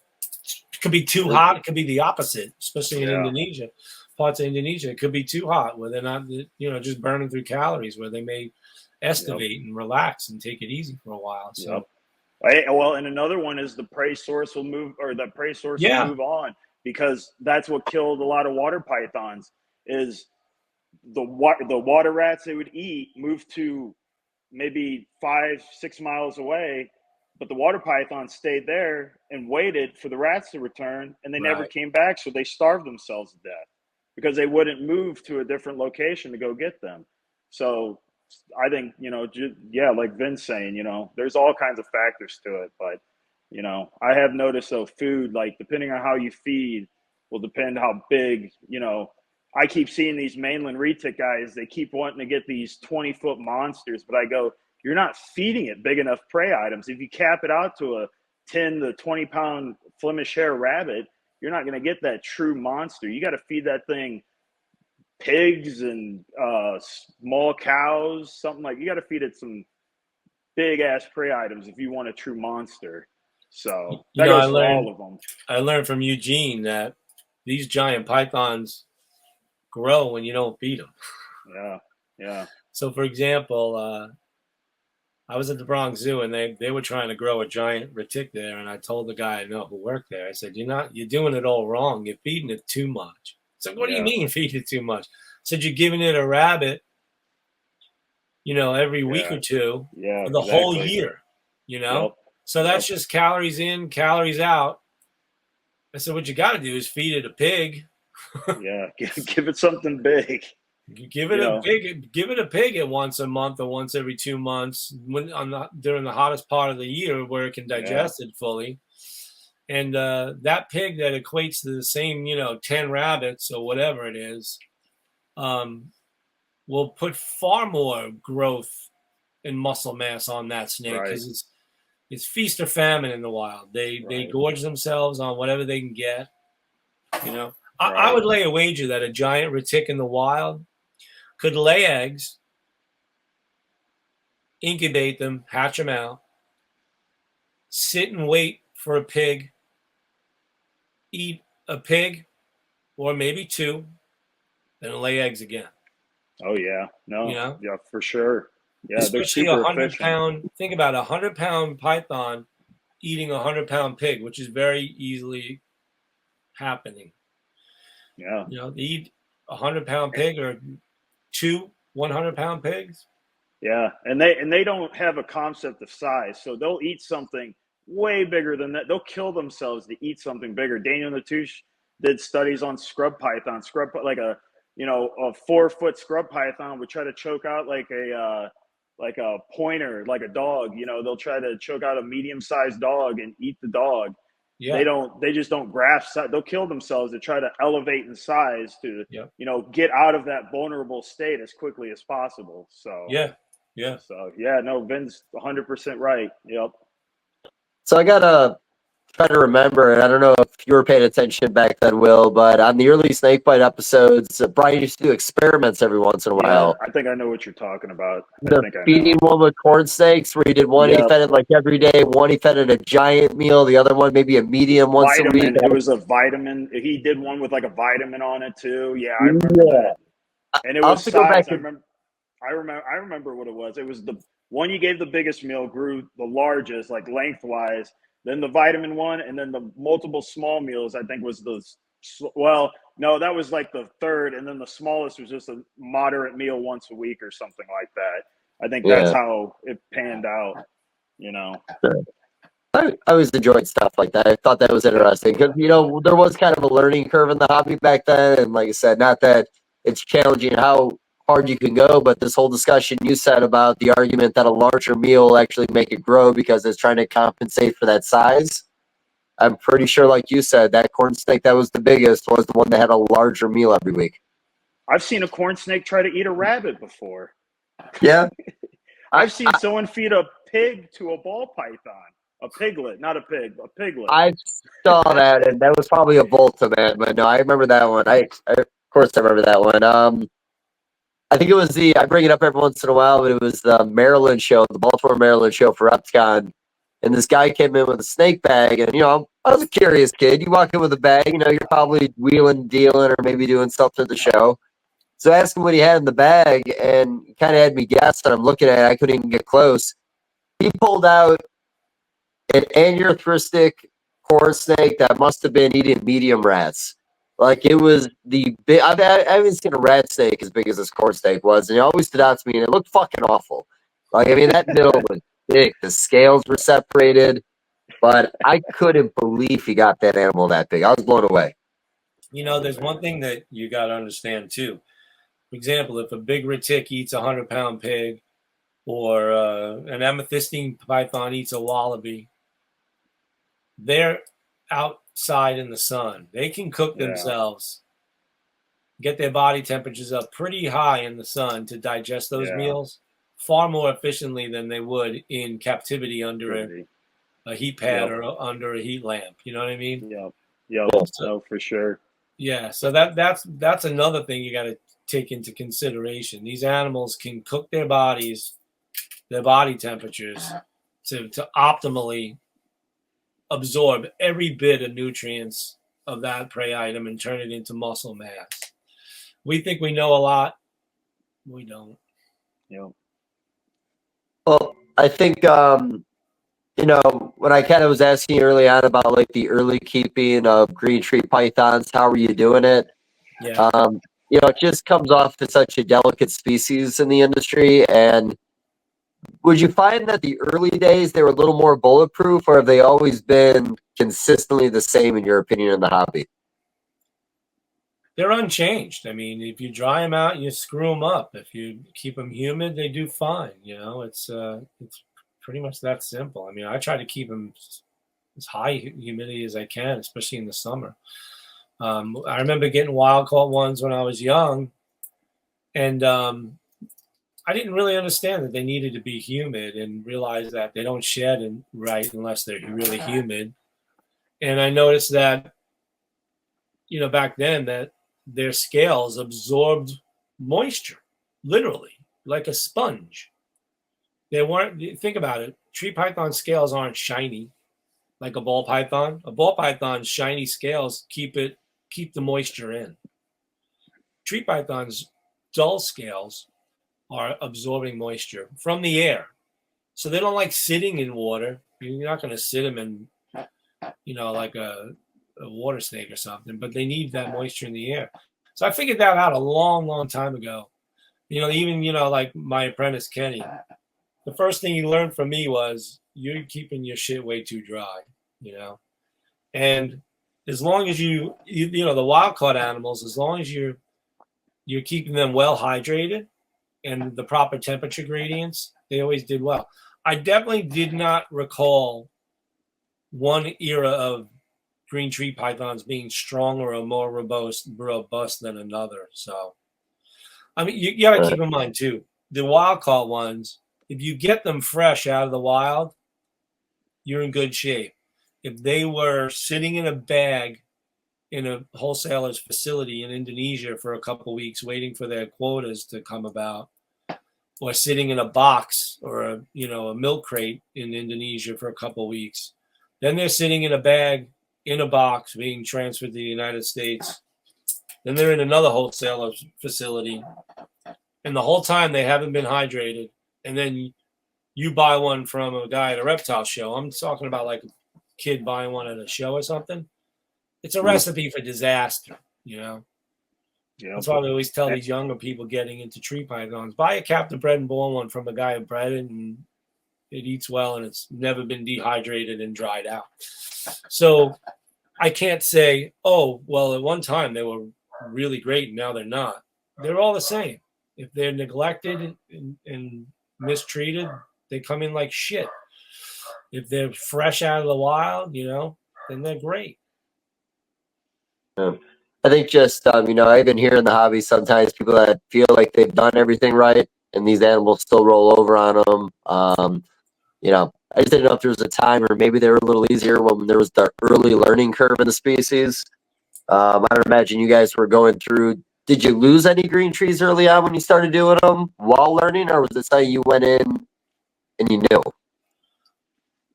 It could be too hot. It could be the opposite, especially in Indonesia. parts of Indonesia, it could be too hot where they're not, just burning through calories, where they may estivate and relax and take it easy for a while. So, well, and another one is the prey source will move, or the prey source will move on, because that's what killed a lot of water pythons. Is the water rats they would eat moved to maybe 5-6 miles away, but the water python stayed there and waited for the rats to return, and they never came back, so they starved themselves to death because they wouldn't move to a different location to go get them. So I think, like Vin's saying, there's all kinds of factors to it, but I have noticed though, food, like depending on how you feed will depend how big, I keep seeing these mainland retic guys, they keep wanting to get these 20-foot monsters, but I go, you're not feeding it big enough prey items. If you cap it out to a 10 to 20 pound Flemish hair rabbit, you're not going to get that true monster. You got to feed that thing pigs and small cows, something like, you got to feed it some big ass prey items if you want a true monster. So that goes for all of them. I learned from Eugene that these giant pythons grow when you don't feed them. Yeah. So for example, I was at the Bronx Zoo and they were trying to grow a giant retic there, and I told the guy I know who worked there, I said, you're doing it all wrong. You're feeding it too much. He said, what do you mean feed it too much? I said, you're giving it a rabbit, every week or two for the whole year, So that's just calories in, calories out. I said, what you got to do is feed it a pig. Give it something big. Give it a pig at once a month or once every 2 months during the hottest part of the year where it can digest it fully. And that pig that equates to the same, 10 rabbits or whatever it is, will put far more growth and muscle mass on that snake because it's feast or famine in the wild. They gorge themselves on whatever they can get. I would lay a wager that a giant retic in the wild could lay eggs, incubate them, hatch them out, sit and wait for a pig, eat a pig or maybe two, then lay eggs again. Oh yeah, no, yeah, for sure. Yeah, especially they're super 100-pound. Think about a 100-pound python eating a 100-pound pig, which is very easily happening. Yeah, they eat a 100-pound pig or two 100-pound pigs. Yeah, and they don't have a concept of size, so they'll eat something way bigger than that. They'll kill themselves to eat something bigger. Daniel Natouche did studies on scrub python. Like a 4-foot scrub python would try to choke out like a pointer, like a dog. They'll try to choke out a medium-sized dog and eat the dog. Yeah. They just don't grasp size. They'll kill themselves to try to elevate in size to, get out of that vulnerable state as quickly as possible. So, no, Vin's 100% right. Yep. So I got to try to remember, and I don't know if you were paying attention back then, Will, but on the early snakebite episodes, Brian used to do experiments every once in a while. I think I know what you're talking about. Feeding one with corn snakes, where he did one, he fed it like every day, one he fed it a giant meal, the other one maybe a medium once a week. It was a vitamin. He did one with like a vitamin on it too. Yeah, I remember that. And it was size. I remember what it was. It was the one you gave the biggest meal grew the largest, like lengthwise. Then the vitamin one, and then the multiple small meals, I think was that was like the third, and then the smallest was just a moderate meal once a week or something like that. I think that's how it panned out, I always enjoyed stuff like that. I thought that was interesting because, there was kind of a learning curve in the hobby back then. And like I said, not that it's challenging how hard you can go, but this whole discussion you said about the argument that a larger meal will actually make it grow because it's trying to compensate for that size. I'm pretty sure, like you said, that corn snake that was the biggest was the one that had a larger meal every week. I've seen a corn snake try to eat a rabbit before. Yeah. I've seen someone feed a pig to a ball python. A piglet, not a pig, a piglet. I saw that, and that was probably a Volta, man. But no, I remember that one. Of course I remember that one. I think it was I bring it up every once in a while, but it was the Maryland show, the Baltimore, Maryland show for ReptiCon. And this guy came in with a snake bag, and I was a curious kid. You walk in with a bag, you're probably wheeling, dealing, or maybe doing something at the show. So I asked him what he had in the bag, and he kind of had me guess. And I'm looking at it, I couldn't even get close. He pulled out an aneurystic corn snake that must have been eating medium rats. Like, it was the big. I haven't seen a rat snake as big as this corn snake was, and it always stood out to me, and it looked fucking awful. Like, I mean, that middle was big. The scales were separated, but I couldn't believe he got that animal that big. I was blown away. There's one thing that you got to understand too. For example, if a big retic eats a 100-pound pig, or an amethystine python eats a wallaby, they're outside in the sun. They can cook themselves, get their body temperatures up pretty high in the sun to digest those meals far more efficiently than they would in captivity under a heat pad or under a heat lamp. You know what I mean? Yeah, so for sure. Yeah, so that's another thing you got to take into consideration. These animals can cook their bodies, their body temperatures, to optimally absorb every bit of nutrients of that prey item and turn it into muscle mass. We think we know a lot. We don't. Well, I think, when I kind of was asking you early on about like the early keeping of green tree pythons, how are you doing it? Yeah. It just comes off as such a delicate species in the industry. And would you find that the early days they were a little more bulletproof, or have they always been consistently the same in your opinion in the hobby? They're unchanged. I mean, if you dry them out, you screw them up. If you keep them humid, they do fine. It's pretty much that simple. I mean, I try to keep them as high humidity as I can, especially in the summer. I remember getting wild caught ones when I was young, and I didn't really understand that they needed to be humid, and realized that they don't shed right unless they're really humid. And I noticed that, back then, that their scales absorbed moisture, literally, like a sponge. They weren't, think about it, tree python scales aren't shiny like a ball python. A ball python's shiny scales keep the moisture in. Tree python's dull scales are absorbing moisture from the air. So they don't like sitting in water. You're not going to sit them in, like a water snake or something, but they need that moisture in the air. So I figured that out a long, long time ago. Even, like my apprentice, Kenny, the first thing he learned from me was you're keeping your shit way too dry, and as long as the wild caught animals, as long as you're keeping them well hydrated and the proper temperature gradients, they always did well. I definitely did not recall one era of green tree pythons being stronger or more robust than another. So, I mean, you got to keep in mind too, the wild caught ones, if you get them fresh out of the wild, you're in good shape. If they were sitting in a bag in a wholesaler's facility in Indonesia for a couple of weeks waiting for their quotas to come about, or sitting in a box or a milk crate in Indonesia for a couple of weeks, then they're sitting in a bag in a box being transferred to the United States. Then they're in another wholesaler's facility, and the whole time they haven't been hydrated. And then you buy one from a guy at a reptile show. I'm talking about like a kid buying one at a show or something. It's a recipe for disaster, Yeah. That's why we always tell these younger people getting into tree pythons, buy a captive bred and born one from a guy who bred it, and it eats well, and it's never been dehydrated and dried out. So I can't say, oh, well, at one time they were really great and now they're not. They're all the same. If they're neglected and mistreated, they come in like shit. If they're fresh out of the wild, then they're great. Yeah. I think just, I've been hearing the hobby sometimes people that feel like they've done everything right and these animals still roll over on them. I just didn't know if there was a time, or maybe they were a little easier when there was the early learning curve of the species. I would imagine you guys were going through. Did you lose any green trees early on when you started doing them while learning, or was it something you went in and you knew?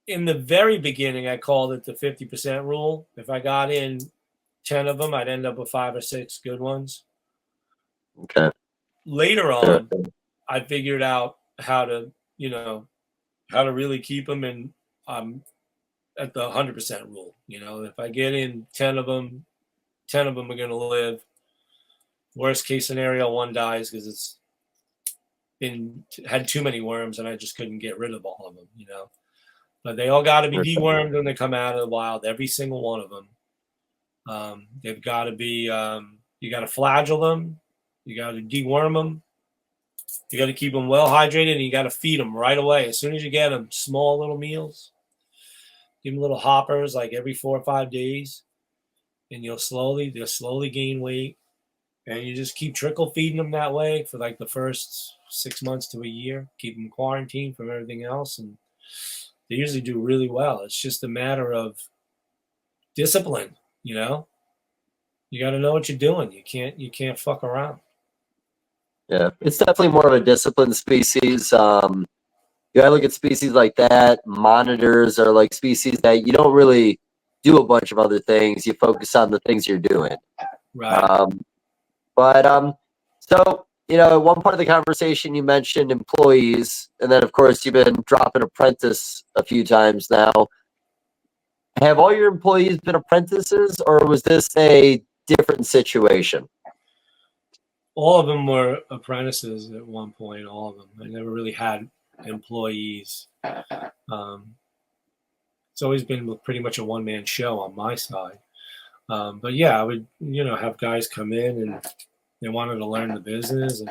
in the very beginning, I called it the 50% rule. If I got in 10 of them, I'd end up with 5 or 6 good ones. Okay. Later on, I figured out how to, how to really keep them, and at the 100% rule. If I get in 10 of them, 10 of them are going to live. Worst case scenario, one dies because it's had too many worms and I just couldn't get rid of all of them, But they all got to be dewormed when they come out of the wild, every single one of them. They've got to be, you got to flagell them, you got to deworm them, you got to keep them well hydrated, and you got to feed them right away. As soon as you get them, small little meals, give them little hoppers like every 4 or 5 days, and they'll slowly gain weight. And you just keep trickle feeding them that way for like the first 6 months to a year. Keep them quarantined from everything else, and they usually do really well. It's just a matter of discipline, You got to know what you're doing. You can't fuck around. Yeah, it's definitely more of a disciplined species. You gotta look at species like that. Monitors are like species that you don't really do a bunch of other things. You focus on the things you're doing. Right. So, at one part of the conversation, you mentioned employees, and then, of course, you've been dropping apprentice a few times now. Have all your employees been apprentices, or was this a different situation? All of them were apprentices at one point, all of them. I never really had employees. It's always been pretty much a one-man show on my side. But yeah, I would, have guys come in and they wanted to learn the business, and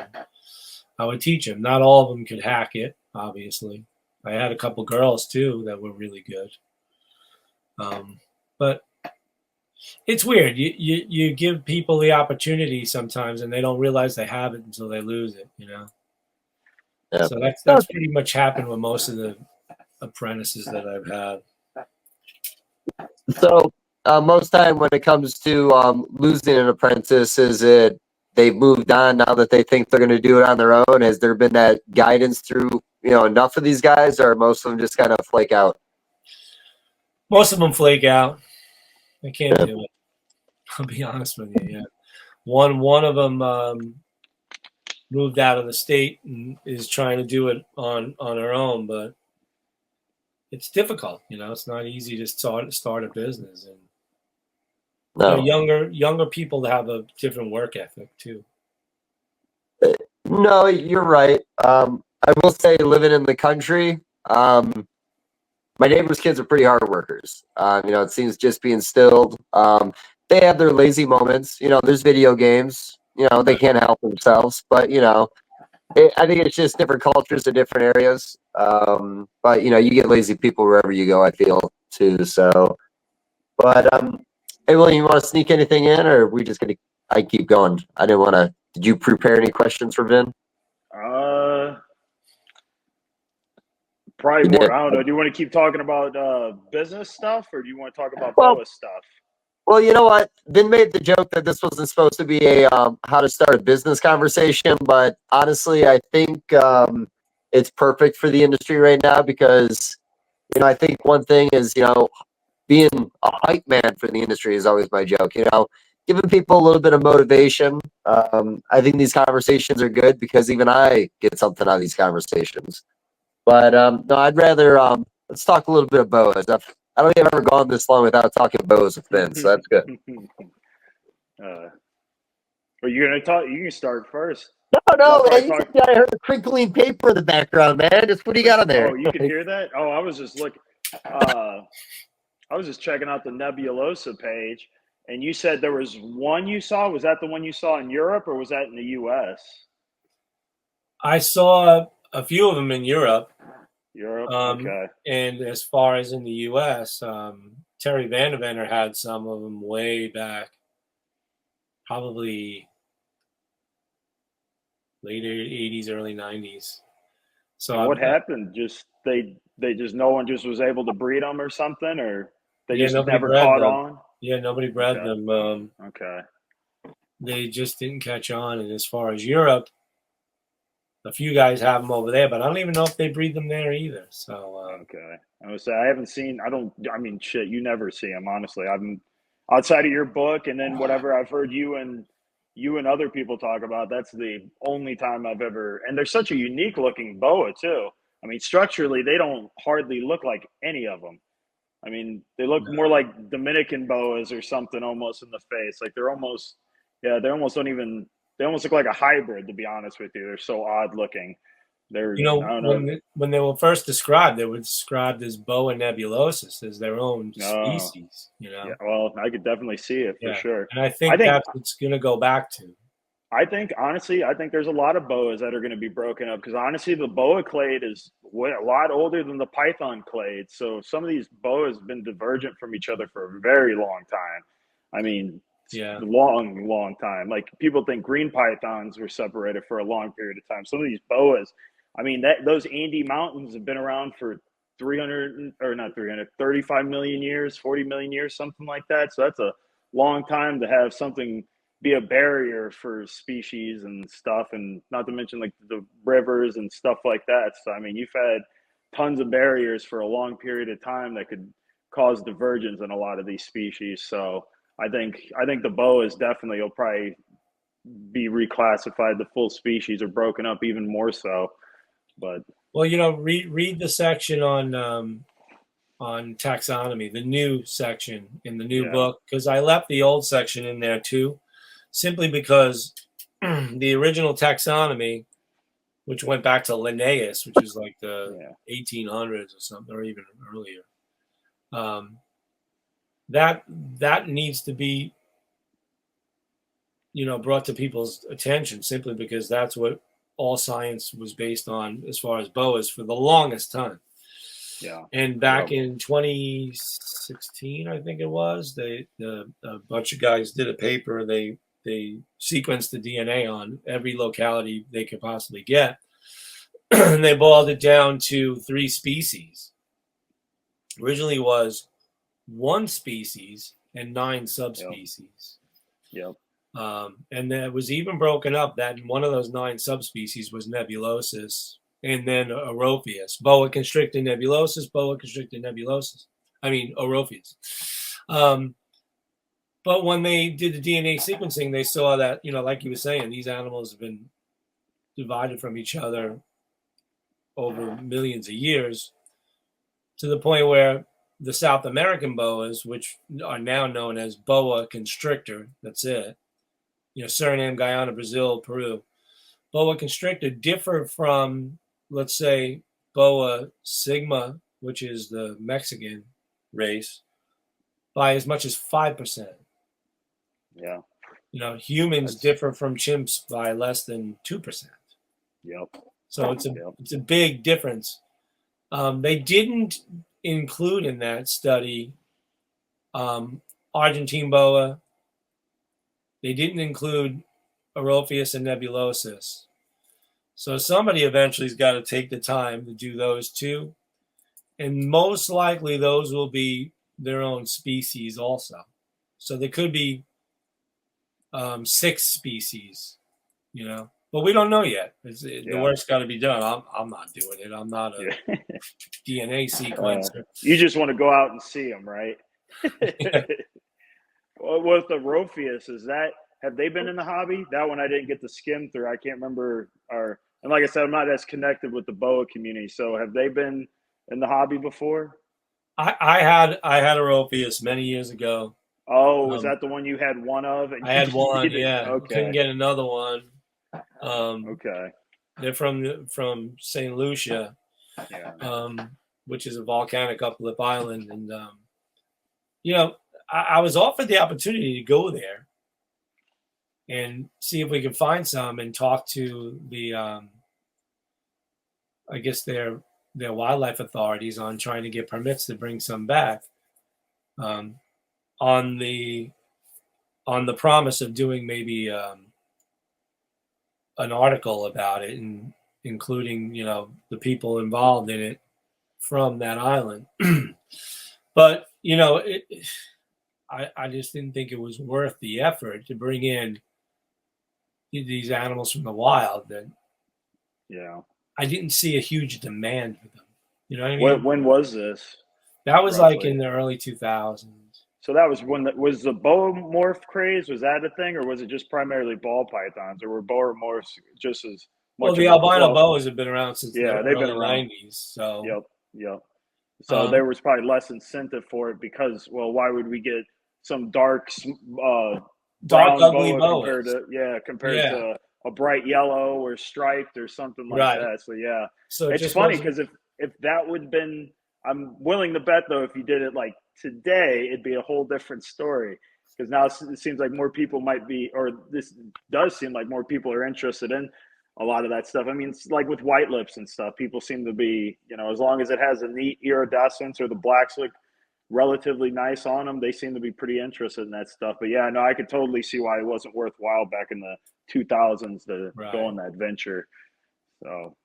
I would teach them. Not all of them could hack it, obviously. I had a couple girls too that were really good. But it's weird. You give people the opportunity sometimes, and they don't realize they have it until they lose it. Yeah. So that's pretty much happened with most of the apprentices that I've had. So most time when it comes to losing an apprentice, is it they've moved on now that they think they're going to do it on their own? Has there been that guidance through enough of these guys, or most of them just kind of flake out? Most of them flake out. I can't do it. I'll be honest with you. Yeah, one of them moved out of the state and is trying to do it on her own, but it's difficult. It's not easy to start a business, and No. younger people have a different work ethic too. No, you're right. I will say, living in the country, my neighbors' kids are pretty hard workers. It seems just be instilled. They have their lazy moments. There's video games. They can't help themselves. But, I think it's just different cultures in different areas. But, you get lazy people wherever you go, I feel, too. So, but, hey, William, you want to sneak anything in, or are we just going to I keep going? I didn't want to. Did you prepare any questions for Vin? Probably more. I don't know. Do you want to keep talking about business stuff, or do you want to talk about Boas stuff? Well, you know what? Vin made the joke that this wasn't supposed to be a how to start a business conversation, but honestly, I think it's perfect for the industry right now because, I think one thing is, being a hype man for the industry is always my joke. Giving people a little bit of motivation. I think these conversations are good because even I get something out of these conversations. But no, I'd rather let's talk a little bit of Boas. I don't think I've ever gone this long without talking Boas with Vin, so that's good. But you're gonna talk. You can start first. No, man. I heard the crinkling paper in the background, man. Just what do you got on there? Oh, you can hear that? Oh, I was just looking. I was just checking out the Nebulosa page, and you said there was one you saw. Was that the one you saw in Europe, or was that in the U.S.? I saw a few of them in Europe. Okay. And as far as in the U.S., Terry Vandeventer had some of them way back, probably later 80s, early 90s. So what happened? Just they just no one just was able to breed them or something, or they just never caught on. Yeah, nobody bred them. Okay. They just didn't catch on. And as far as Europe, a few guys have them over there, but I don't even know if they breed them there either. So Okay. I would say I haven't seen. I mean, shit. You never see them, honestly. I'm outside of your book, and then whatever I've heard you and other people talk about. That's the only time I've ever. And they're such a unique looking boa too. I mean, structurally, they don't hardly look like any of them. I mean, they look more like Dominican boas or something almost in the face. Like they're almost, yeah, they almost don't even. They almost look like a hybrid, to be honest with you. They're so odd looking. They're, you know, I don't know. when they were first described, they were described as Boa nebulosus, as their own species. You know, Yeah, well, I could definitely see it for sure. And I think that's what's going to go back to. I think, honestly, I think there's a lot of boas that are going to be broken up because, honestly, the boa clade is a lot older than the python clade. So some of these boas have been divergent from each other for a very long time. I mean, long time. Like, people think green pythons were separated for a long period of time. Some of these boas, I mean, those Andes Mountains have been around for 35 million years, 40 million years, something like that. So that's a long time to have something be a barrier for species and stuff, and not to mention like the rivers and stuff like that. So I mean, you've had tons of barriers for a long period of time that could cause divergence in a lot of these species. So I think the boas definitely will probably be reclassified. The full species are broken up even more so. But well, you know, read the section on taxonomy, the new section in the new book, because I left the old section in there too. Simply because the original taxonomy, which went back to Linnaeus, which is like the 1800s or something, or even earlier, that needs to be, you know, brought to people's attention, simply because that's what all science was based on as far as boas for the longest time. Yeah. And back in 2016, I think it was, a bunch of guys did a paper. They sequenced the DNA on every locality they could possibly get. And they boiled it down to 3 species. Originally was 1 species and 9 subspecies. Yep. And it was even broken up that one of those 9 subspecies was nebulosus, and then Orophius. Boa constrictor nebulosus, boa constrictor nebulosus. I mean, Orophius. But when they did the DNA sequencing, they saw that, you know, like you were saying, these animals have been divided from each other over millions of years, to the point where the South American boas, which are now known as boa constrictor, that's it, you know, Suriname, Guyana, Brazil, Peru, boa constrictor differ from, let's say, boa sigma, which is the Mexican race, by as much as 5%. Yeah. You know, humans differ from chimps by less than 2%. Yep. So it's a big difference. They didn't include in that study Argentine boa. They didn't include Orophius and nebulosus. So somebody eventually's got to take the time to do those 2. And most likely those will be their own species also. So there could be 6 species, you know, but we don't know yet. The work's got to be done. I'm not doing it. I'm not a DNA sequencer. You just want to go out and see them, right? Well, with the Orophius, have they been in the hobby? That one I didn't get to skim through. I can't remember. And like I said, I'm not as connected with the boa community. So have they been in the hobby before? I had Orophius many years ago. Oh, was that the one you had one of? And I had one, Okay. Couldn't get another one. Okay. They're from St. Lucia, which is a volcanic uplift island. And, you know, I was offered the opportunity to go there and see if we could find some and talk to the, I guess their wildlife authorities on trying to get permits to bring some back. On the promise of doing maybe an article about it, and including, you know, the people involved in it from that island. But, you know, I just didn't think it was worth the effort to bring in these animals from the wild that Yeah. I didn't see a huge demand for them. You know what I mean? When was this? That was like roughly? in the early 2000s. So that was when was the boa morph craze? Was that a thing, or was it just primarily ball pythons, or were boa morphs just as much Well, the of a albino boas have been around since the Yeah, they've been early around. 90s. So, Yep, yep. So there was probably less incentive for it because, well, why would we get some dark dark, brown ugly boa compared boas. to a bright yellow or striped or something like Right. that. So yeah, So it it's just funny wasn't. because if that would have been, I'm willing to bet though, if you did it like today, it'd be a whole different story. Because now it seems like more people might be, or this does seem like more people are interested in a lot of that stuff. I mean, it's like with white lips and stuff, people seem to be, as long as it has a neat iridescence or the blacks look relatively nice on them, they seem to be pretty interested in that stuff. But yeah, no, I could totally see why it wasn't worthwhile back in the 2000s to go on that venture. So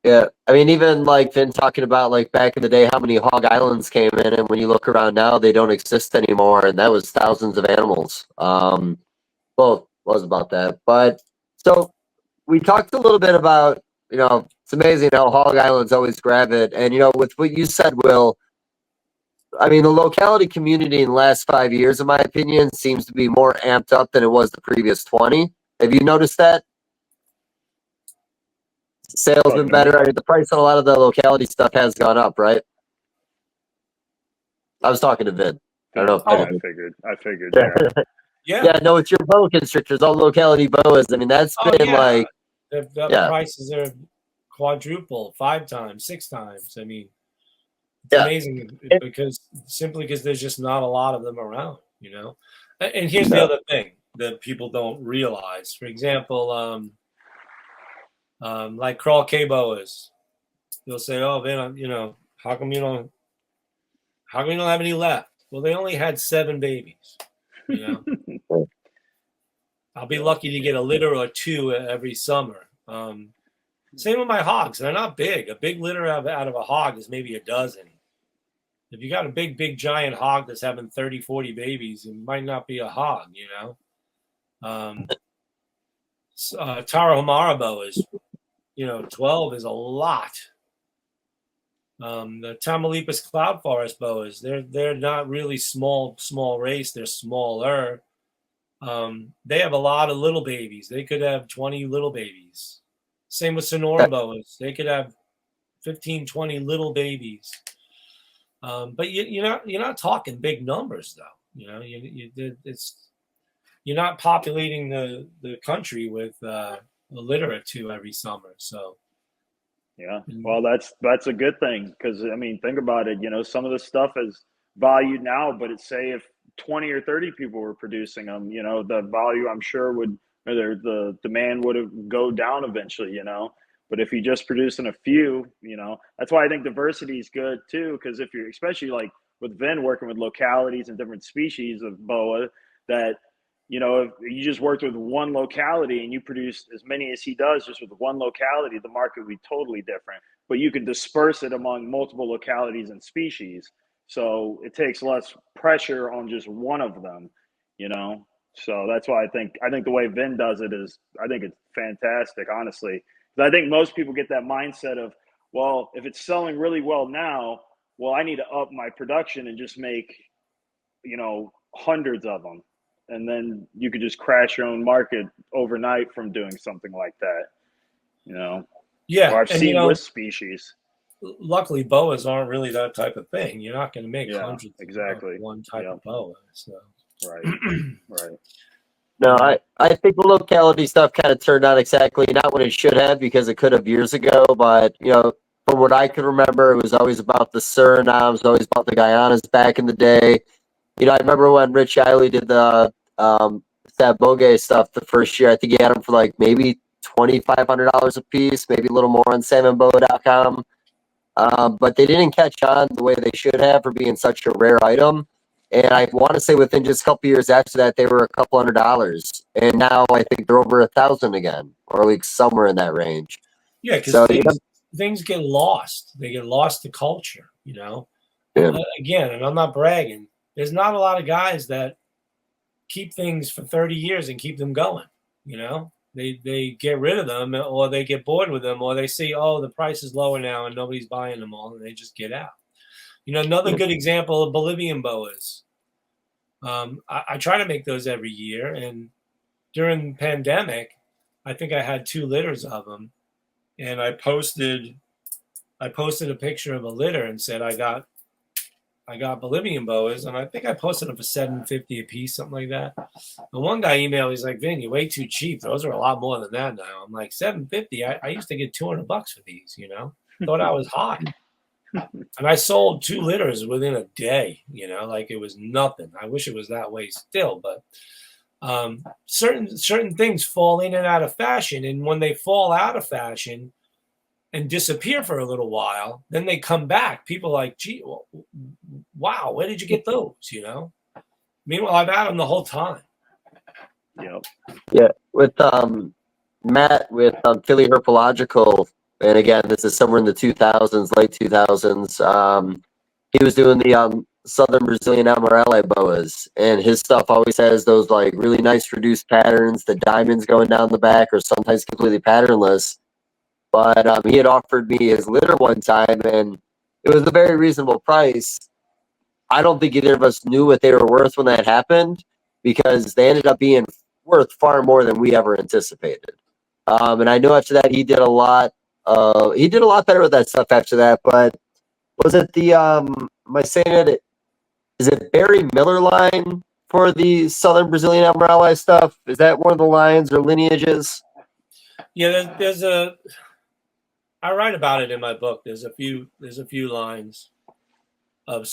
Yeah, I mean, even like Vin talking about like back in the day, how many hog islands came in, and when you look around now, they don't exist anymore, and that was thousands of animals. Well, was about that, but so we talked a little bit about, it's amazing how hog islands always grab it, and with what you said, Will, I mean, the locality community in the last 5 years, in my opinion, seems to be more amped up than it was the previous 20. Have you noticed that? Sales been better. I mean, the price on a lot of the locality stuff has gone up, right? I was talking to Vin. I don't know if I figured. Yeah. Yeah, no, it's your boa constrictors, all locality boas. I mean, that's been like, the prices are quadruple, 5 times, 6 times. I mean, it's amazing because there's just not a lot of them around, And here's the other thing that people don't realize. For example, like crawl K boas, they'll say, "Oh, Vin, how come you don't have any left?" Well, they only had 7 babies. I'll be lucky to get a litter or 2 every summer. Same with my hogs. They're not big. A big litter out of a hog is maybe a dozen. If you got a big, giant hog that's having 30, 40 babies, it might not be a hog, Tarahumara boas, 12 is a lot. The Tamaulipas cloud forest boas, they're not really small race. They're smaller. They have a lot of little babies. They could have 20 little babies. Same with Sonora boas. They could have 15, 20 little babies. But you're not talking big numbers though. You're not populating the country with a litter or 2 every summer. So yeah, well, that's a good thing because I mean, think about it. Some of the stuff is valued now, but say if 20 or 30 people were producing them, the value I'm sure the demand would go down eventually. But if you're just producing a few, that's why I think diversity is good too. Because if you're, especially like with Vin working with localities and different species of boa, that, if you just worked with one locality and you produced as many as he does just with one locality, the market would be totally different. But you can disperse it among multiple localities and species. So it takes less pressure on just one of them, So that's why I think the way Vin does it is, I think it's fantastic, honestly. I think most people get that mindset of, well, if it's selling really well now, well, I need to up my production and just make, hundreds of them. And then you could just crash your own market overnight from doing something like that, Yeah. Or I've seen with species. Luckily, boas aren't really that type of thing. You're not going to make hundreds of one type of boa. So. Right. No, I think the locality stuff kind of turned out exactly not when it should have, because it could have years ago. But, from what I can remember, it was always about the Surinames, always about the Guyanas back in the day. I remember when Rich Eiley did the Saboge stuff the first year. I think he had them for like maybe $2,500 a piece, maybe a little more on salmonboa.com. But they didn't catch on the way they should have for being such a rare item. And I want to say within just a couple years after that, they were a couple $100. And now I think they're over 1,000 again, or like somewhere in that range. Yeah, because things get lost. They get lost to culture, Yeah. Again, and I'm not bragging, there's not a lot of guys that keep things for 30 years and keep them going, they get rid of them, or they get bored with them, or they see, oh, the price is lower now and nobody's buying them all, and they just get out. You know, another good example of Bolivian boas. I try to make those every year, and during the pandemic, I think I had 2 litters of them, and I posted a picture of a litter and said I got Bolivian boas, and I think I posted them for $7.50 a piece, something like that. And one guy emailed me, he's like, Vin, you're way too cheap. Those are a lot more than that now. I'm like, $7.50? I used to get $200 for these, you know? Thought I was hot. And I sold 2 litters within a day, you know, like it was nothing. I wish it was that way still, but certain things fall in and out of fashion. And when they fall out of fashion and disappear for a little while, then they come back. People are like, gee, well, wow, where did you get those, you know? Meanwhile, I've had them the whole time. Yep. Yeah, with Matt with Philly Herpological, and again, this is somewhere in the 2000s, late 2000s. He was doing the Southern Brazilian Amarelli boas, and his stuff always has those like really nice reduced patterns, the diamonds going down the back, or sometimes completely patternless. But he had offered me his litter one time, and it was a very reasonable price. I don't think either of us knew what they were worth when that happened, because they ended up being worth far more than we ever anticipated. And I know after that he did a lot better with that stuff after that. But was it the am I saying it? Is it Barry Miller line for the Southern Brazilian Amarelli stuff? Is that one of the lines or lineages? Yeah, there's a. I write about it in my book. There's a few lines of,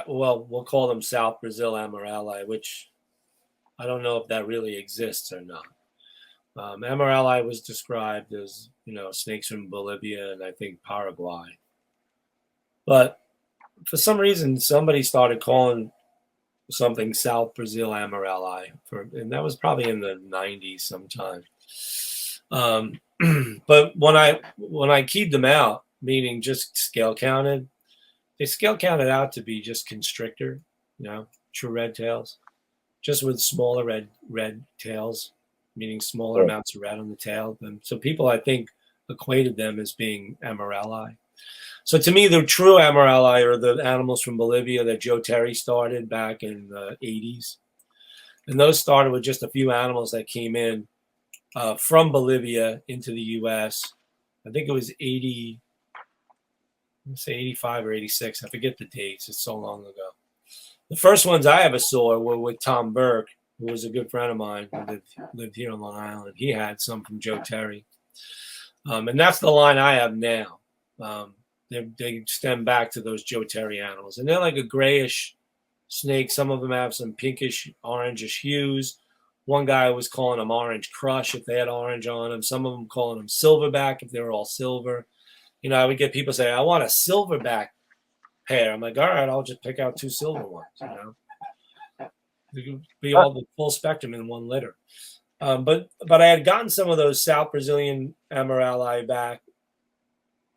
well, we'll call them South Brazil Amarelli, which I don't know if that really exists or not. Amarelli was described as, you know, snakes from Bolivia and I think Paraguay. But for some reason, somebody started calling something South Brazil Amarelli, and that was probably in the 90s sometime. But when I keyed them out, meaning just scale counted, they scale counted out to be just constrictor, you know, true red tails, just with smaller red tails, meaning smaller amounts of red on the tail. And so people, I think, equated them as being Amarelli. So to me, the true Amarelli are the animals from Bolivia that Joe Terry started back in the 80s. And those started with just a few animals that came in from Bolivia into the U.S. I think it was 85 or 86. I forget the dates. It's so long ago. The first ones I ever saw were with Tom Burke, who was a good friend of mine who lived here on Long Island. He had some from Joe Terry. And that's the line I have now. They stem back to those Joe Terry animals. And they're like a grayish snake. Some of them have some pinkish, orangish hues. One guy was calling them Orange Crush if they had orange on them. Some of them calling them Silverback if they were all silver. You know, I would get people say, I want a Silverback pair. I'm like, all right, I'll just pick out 2 silver ones, you know. It could be all the full spectrum in one litter. But I had gotten some of those South Brazilian Amarelli back,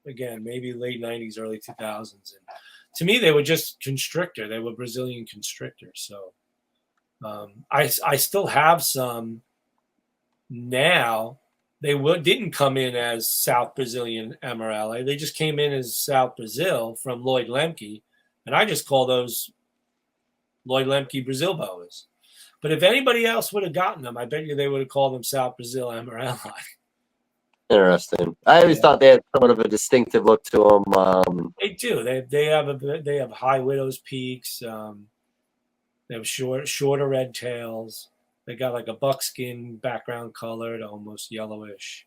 again, maybe late 90s, early 2000s. And to me, they were just constrictor. They were Brazilian constrictors. So I still have some now. They didn't come in as South Brazilian Amarelli. They just came in as South Brazil from Lloyd Lemke. And I just call those Lloyd Lemke Brazil boas. But if anybody else would have gotten them, I bet you they would have called them South Brazil Amarelli. Interesting. I always thought they had somewhat of a distinctive look to them. They do. They have high widow's peaks. They have shorter red tails. They got like a buckskin background colored, almost yellowish.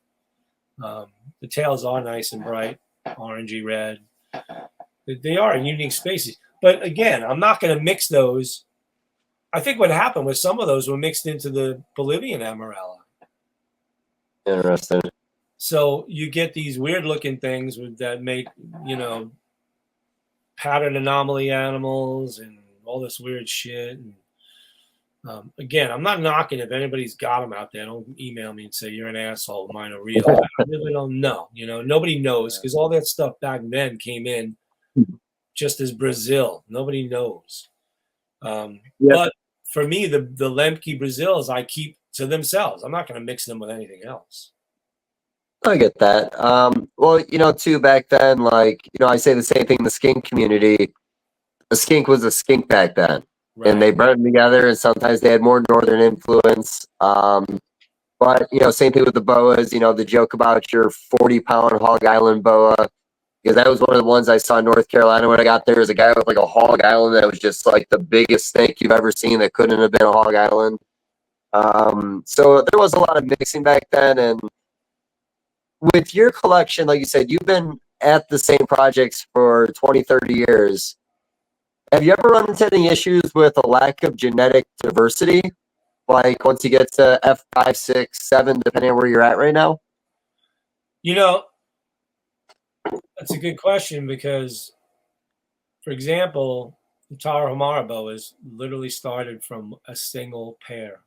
The tails are nice and bright, orangey red. They are in unique species. But again, I'm not going to mix those. I think what happened was some of those were mixed into the Bolivian Amarelli. Interesting. So you get these weird looking things that make, you know, pattern anomaly animals and all this weird shit. And again, I'm not knocking if anybody's got them out there. Don't email me and say you're an asshole. Mine are real. I really don't know. You know, nobody knows because all that stuff back then came in just as Brazil. Nobody knows. But for me, the Lemke Brazils, I keep to themselves. I'm not going to mix them with anything else. I get that. Well, too, back then, like, I say the same thing in the skink community. A skink was a skink back then. Right. And they bred them together, and sometimes they had more northern influence. But, same thing with the boas, the joke about your 40-pound Hog Island boa, because that was one of the ones I saw in North Carolina when I got there. Was a guy with like a Hog Island that was just like the biggest snake you've ever seen that couldn't have been a Hog Island. So there was a lot of mixing back then. And with your collection, like you said, you've been at the same projects for 20, 30 years. Have you ever run into any issues with a lack of genetic diversity? Like once you get to F5, 6, 7, depending on where you're at right now? That's a good question because, for example, the Tarahumara boas literally started from a single pair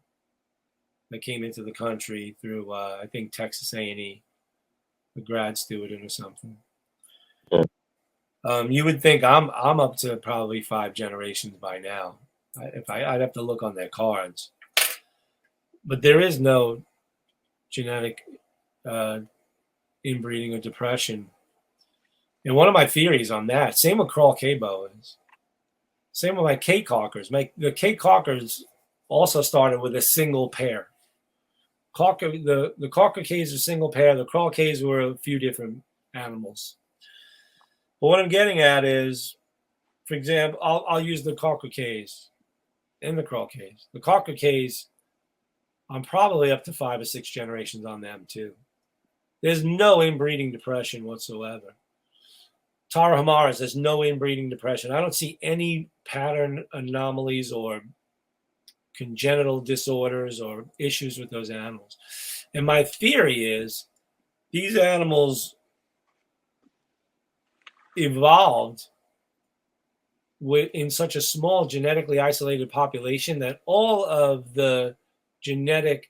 that came into the country through, I think, Texas A&E, a grad student or something. Yeah. You would think I'm up to probably 5 generations by now. I'd have to look on their cards. But there is no genetic inbreeding or depression. And one of my theories on that, same with crawl K boas, same with my K cockers. The K cockers also started with a single pair. The cocker Ks are single pair. The crawl Ks were a few different animals. But what I'm getting at is, for example, I'll use the cocker Ks and the crawl Ks. The cocker Ks, I'm probably up to 5 or 6 generations on them too. There's no inbreeding depression whatsoever. Tarahumaras, there's no inbreeding depression. I don't see any pattern anomalies or congenital disorders or issues with those animals. And my theory is these animals evolved in such a small genetically isolated population that all of the genetic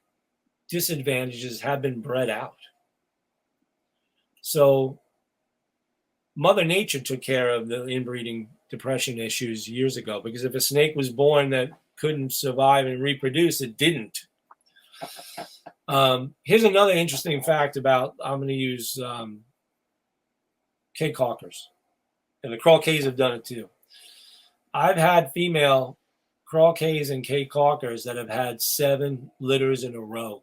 disadvantages have been bred out. So Mother Nature took care of the inbreeding depression issues years ago, because if a snake was born that couldn't survive and reproduce, it didn't. Here's another interesting fact about, I'm going to use K cockers, and the crawl Ks have done it too. I've had female crawl Ks and K cockers that have had 7 litters in a row,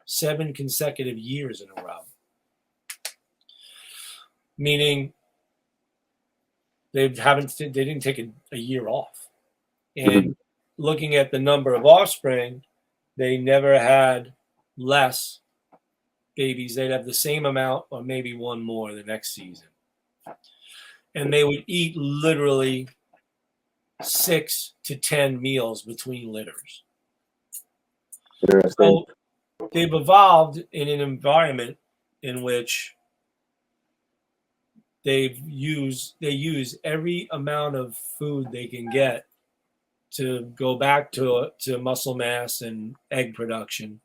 7 consecutive years in a row. Meaning they didn't take a year off. And looking at the number of offspring, they never had less babies. They'd have the same amount or maybe one more the next season. And they would eat literally 6 to 10 meals between litters. So they've evolved in an environment in which they use every amount of food they can get to go back to muscle mass and egg production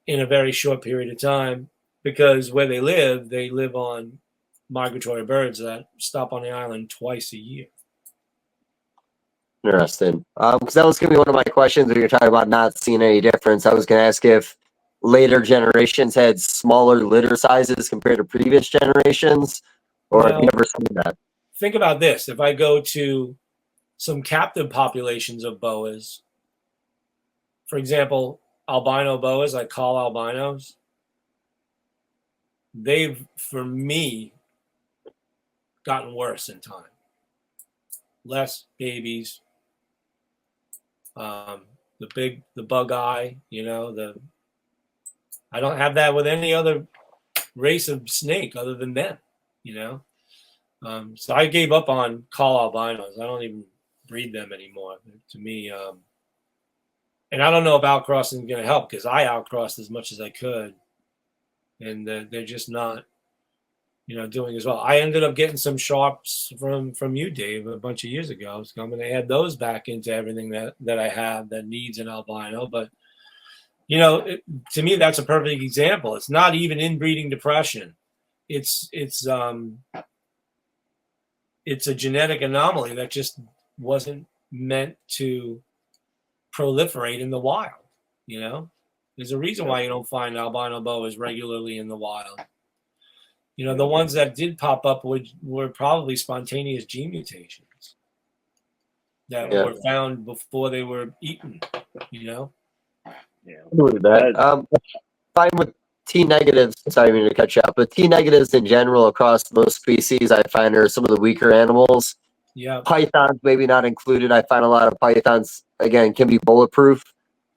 in a very short period of time, because where they live on migratory birds that stop on the island twice a year. Interesting. Because that was going to be one of my questions when you're talking about not seeing any difference. I was going to ask if later generations had smaller litter sizes compared to previous generations, or have you ever seen that? Think about this. If I go to some captive populations of boas, for example, albino boas, like call albinos, they've, for me, gotten worse in time. Less babies, the bug eye, I don't have that with any other race of snake other than them, So I gave up on call albinos. I don't even breed them anymore. To me, and I don't know if outcrossing is going to help, because I outcrossed as much as I could, and they're just not, doing as well. I ended up getting some sharps from you, Dave, a bunch of years ago. So I'm going to add those back into everything that I have that needs an albino. But, to me, that's a perfect example. It's not even inbreeding depression. It's a genetic anomaly that just wasn't meant to proliferate in the wild. You know, there's a reason why you don't find albino boas regularly in the wild. You know, the ones that did pop up were probably spontaneous gene mutations that were found before they were eaten. You know. Yeah. I believe that. Fine with T negatives. Sorry, I mean to cut you off, but T negatives in general across most species, I find are some of the weaker animals. Yeah. Pythons maybe not included. I find a lot of pythons again can be bulletproof.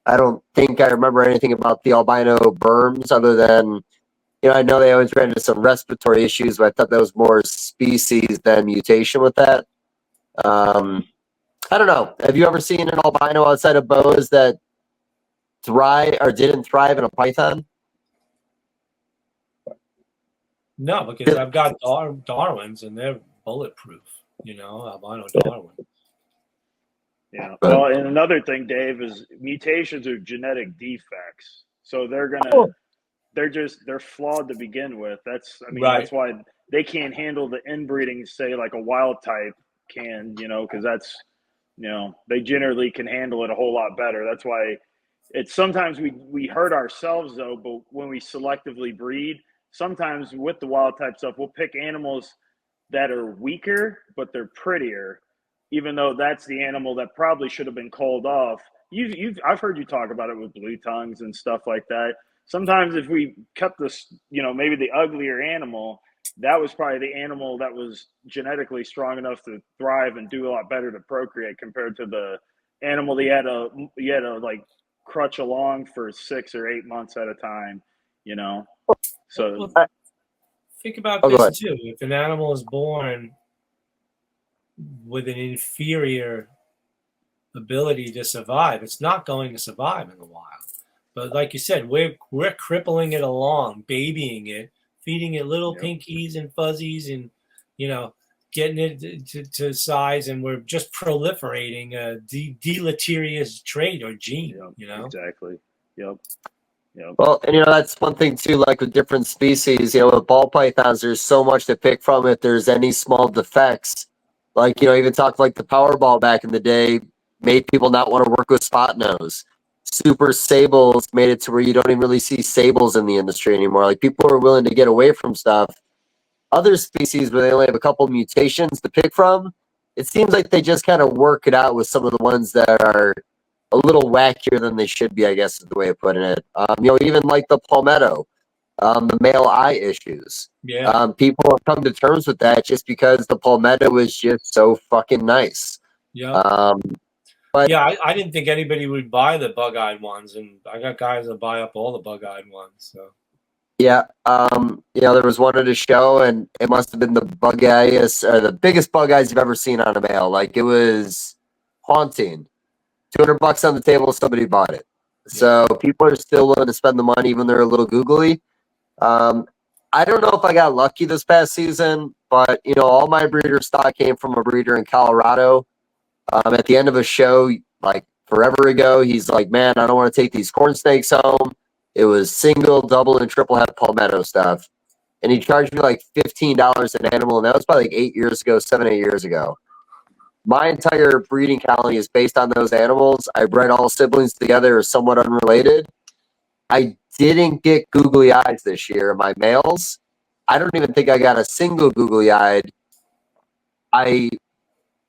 I don't think I remember anything about the albino berms other than, I know they always ran into some respiratory issues, but I thought that was more species than mutation with that. I don't know. Have you ever seen an albino outside of boas that thrive or didn't thrive in a python? No, because I've got Darwins and they're bulletproof. You know, albino Darwin. Yeah. Well, and another thing, Dave, is mutations are genetic defects. So they're flawed to begin with. That's why they can't handle the inbreeding, say, like a wild type can, because that's, they generally can handle it a whole lot better. That's why it's sometimes we hurt ourselves though, but when we selectively breed, sometimes with the wild type stuff, we'll pick animals that are weaker, but they're prettier, even though that's the animal that probably should have been called off. I've heard you talk about it with blue tongues and stuff like that. Sometimes if we kept this, maybe the uglier animal, that was probably the animal that was genetically strong enough to thrive and do a lot better to procreate compared to the animal that you had to like crutch along for 6 or 8 months at a time, So think about this too. If an animal is born with an inferior ability to survive, it's not going to survive in the wild. But like you said, we're crippling it along, babying it, feeding it little pinkies and fuzzies, and getting it to size, and we're just proliferating a deleterious trait or gene. Exactly. Yep. Well, and that's one thing too, like with different species, with ball pythons, there's so much to pick from if there's any small defects. Like, even talk like the Powerball back in the day made people not want to work with spot nose. Super sables made it to where you don't even really see sables in the industry anymore. Like, people are willing to get away from stuff. Other species where they only have a couple mutations to pick from, it seems like they just kind of work it out with some of the ones that are a little wackier than they should be, I guess is the way of putting it. Even like the Palmetto, the male eye issues. Yeah. People have come to terms with that just because the Palmetto is just so fucking nice. Yeah. But I didn't think anybody would buy the bug-eyed ones, and I got guys that buy up all the bug-eyed ones. So. Yeah. There was one at a show, and it must have been the bug-eyest, or the biggest bug eyes you've ever seen on a male. Like, it was haunting. $200 on the table, somebody bought it. So people are still willing to spend the money, even they're a little googly. I don't know if I got lucky this past season, but all my breeder stock came from a breeder in Colorado. At the end of a show, like forever ago, he's like, "Man, I don't want to take these corn snakes home." It was single, double, and triple head palmetto stuff, and he charged me like $15 an animal, and that was probably like 8 years ago, 7, 8 years ago. My entire breeding colony is based on those animals. I bred all siblings together, or somewhat unrelated. I didn't get googly eyes this year. My males, I don't even think I got a single googly eyed. I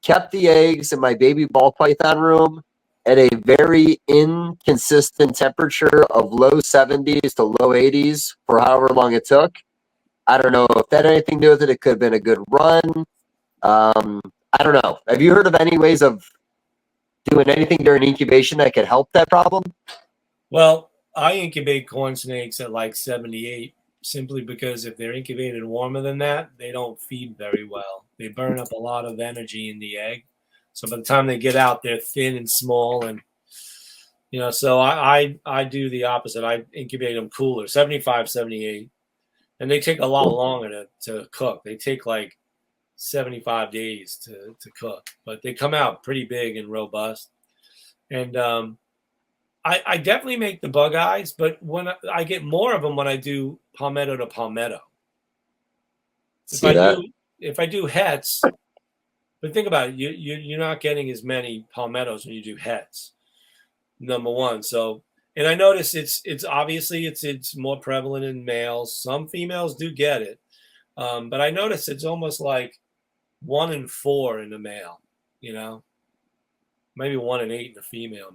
kept the eggs in my baby ball python room at a very inconsistent temperature of low 70s to low 80s for however long it took. I don't know if that had anything to do with it. It could have been a good run. I don't know. Have you heard of any ways of doing anything during incubation that could help that problem? Well, I incubate corn snakes at like 78 simply because if they're incubated warmer than that, they don't feed very well. They burn up a lot of energy in the egg. So by the time they get out, they're thin and small. And, so I do the opposite. I incubate them cooler, 75, 78. And they take a lot longer to cook. They take like 75 days to cook, but they come out pretty big and robust. And I definitely make the bug eyes, but when I get more of them when I do palmetto to palmetto. If I do hets, but think about it, you're not getting as many palmettos when you do hets. Number one, so And I notice it's obviously it's more prevalent in males. Some females do get it, but I notice it's almost like 1 in 4 in a male. You know, maybe 1 in 8 in a female.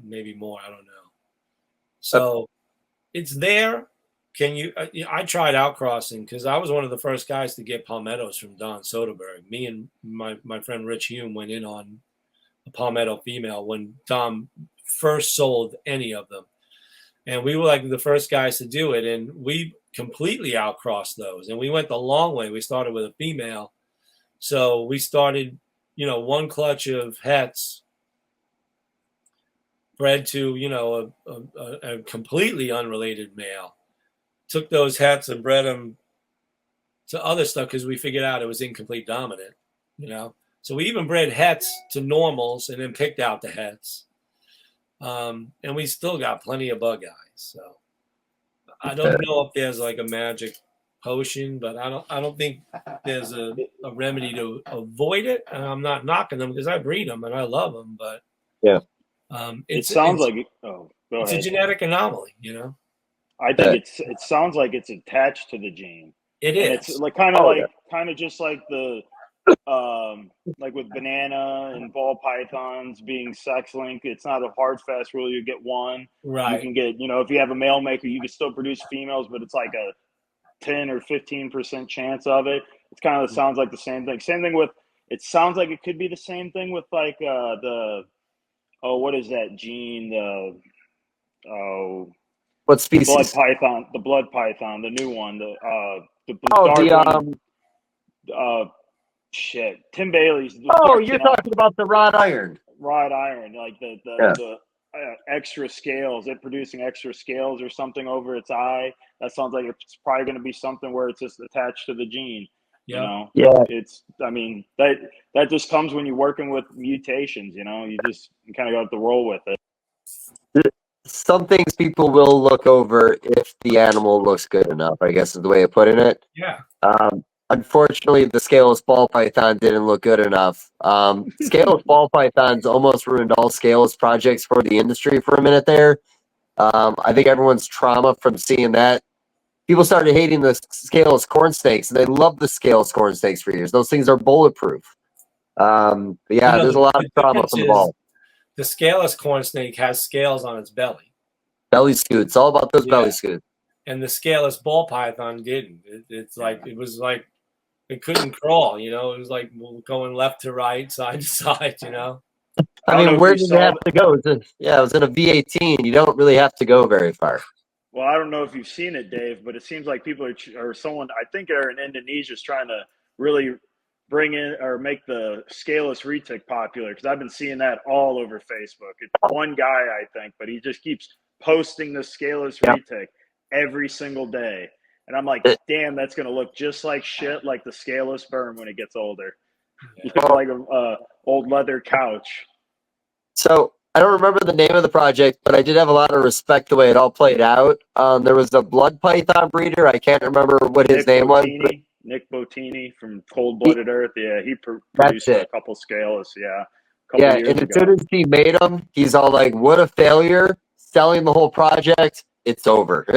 Maybe more. I don't know. So it's there. Can you? I tried outcrossing because I was one of the first guys to get palmettos from Don Soderbergh. Me and my friend Rich Hume went in on a palmetto female when Dom first sold any of them. And we were like the first guys to do it. And we completely outcrossed those. And we went the long way. We started with a female. So we started, 1 clutch of hets bred to, a completely unrelated male. Took those hets and bred them to other stuff because we figured out it was incomplete dominant, So we even bred hets to normals and then picked out the hets. And we still got plenty of bug eyes. So I don't know if there's like a magic potion, but I don't think there's a remedy to avoid it. And I'm not knocking them because I breed them and I love them, but yeah, it sounds like it's a genetic anomaly, I think it sounds like it's attached to the gene. It is. And it's like kind of just like the like with banana and ball pythons being sex linked. It's not a hard fast rule. You get one. Right. You can get, if you have a male maker, you can still produce females, but it's like a 10 or 15% chance of it. It kind of sounds like the same thing. Same thing with. It sounds like it could be the same thing with like what is that gene? What species? The blood python, the new one, Tim Bailey's. You're talking about the rod iron. Rod iron, like the extra scales. It producing extra scales or something over its eye. That sounds like it's probably going to be something where it's just attached to the gene. Yeah. It's. I mean that just comes when you're working with mutations. You kind of have to roll with it. Some things people will look over if the animal looks good enough, I guess is the way of putting it. Yeah. Unfortunately, the scaleless ball python didn't look good enough. Scaleless ball pythons almost ruined all scaleless projects for the industry for a minute there. I think everyone's trauma from seeing that. People started hating the scaleless corn snakes, and they loved the scaleless corn snakes for years. Those things are bulletproof. There's a lot of trauma from the ball. The scaleless corn snake has scales on its belly. Belly scoots. All about those belly scoots. And the scaleless ball python didn't. It was like it couldn't crawl. It was like going left to right, side to side. I mean, where did it have to go? It was in a V18. You don't really have to go very far. Well, I don't know if you've seen it, Dave, but it seems like people or someone I think are in Indonesia is trying to really bring in or make the scaleless retic popular, because I've been seeing that all over Facebook. It's one guy, I think, but he just keeps posting the scaleless retic every single day. And I'm like, damn, that's going to look just like shit, like the scaleless berm when it gets older. Like a old leather couch. So I don't remember the name of the project, but I did have a lot of respect the way it all played out. There was a blood python breeder. I can't remember what his name was. Nick Bottini from Cold Blooded Earth. Yeah, he produced a couple scaleless. Yeah, and as soon as he made them, he's all like, "What a failure! Selling the whole project. It's over."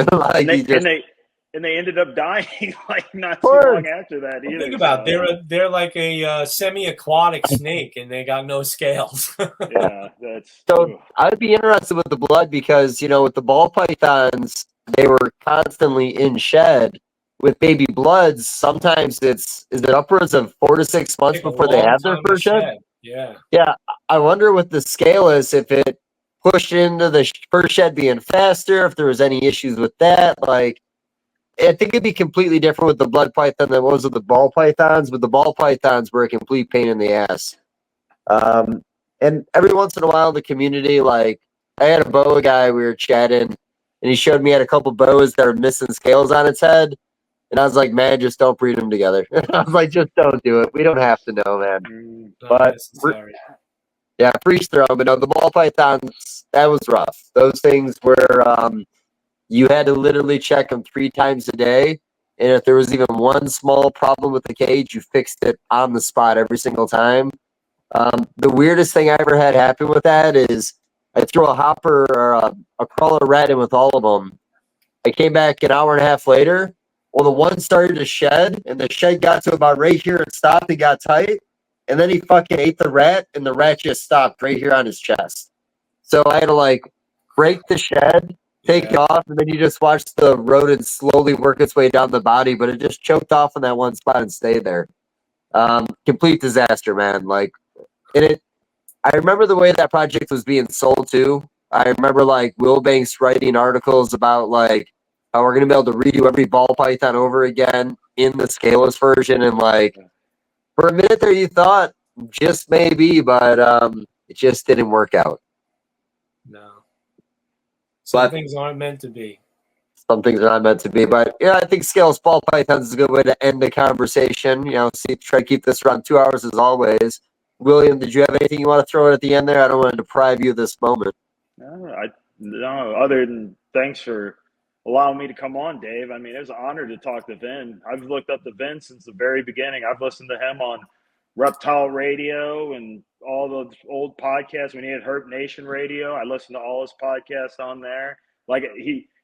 And they ended up dying like not too long after that either. Think about they're like a semi-aquatic snake, and they got no scales. That's so. I would be interested with the blood because with the ball pythons, they were constantly in shed. With baby bloods, sometimes is it upwards of 4 to 6 months before they have their first shed? Yeah. I wonder with the scaleless if it pushed into the first shed being faster, if there was any issues with that. Like, I think it'd be completely different with the blood python than it was with the ball pythons. But the ball pythons were a complete pain in the ass. And every once in a while, the community, like, I had a boa guy, we were chatting, and he showed me had a couple boas that are missing scales on its head. And I was like, man, just don't breed them together. I was like, just don't do it. We don't have to know, man. Free throw. But no, the ball pythons, that was rough. Those things were, you had to literally check them 3 times a day. And if there was even one small problem with the cage, you fixed it on the spot every single time. The weirdest thing I ever had happen with that is I threw a hopper or a crawler rat in with all of them. I came back an hour and a half later. Well, the one started to shed, and the shed got to about right here and stopped and got tight. And then he fucking ate the rat, and the rat just stopped right here on his chest. So I had to like break the shed, take it off, and then you just watch the rodent slowly work its way down the body, but it just choked off in that one spot and stayed there. Complete disaster, man. Like, and I remember the way that project was being sold too. I remember like Will Banks writing articles about like how we're gonna be able to redo every ball python over again in the scaleless version, and like for a minute there you thought just maybe, but it just didn't work out. No. Some But things aren't meant to be. some things are not meant to be. But yeah, I think scaleless ball pythons is a good way to end the conversation. You know, try to keep this around 2 hours as always. William, did you have anything you want to throw in at the end there? I don't want to deprive you of this moment. No, other than thanks for allowing me to come on, Dave. I mean, it was an honor to talk to Vin. I've looked up to Vin since the very beginning. I've listened to him on Reptile Radio and all those old podcasts when he had Herp Nation Radio. I listened to all his podcasts on there. Like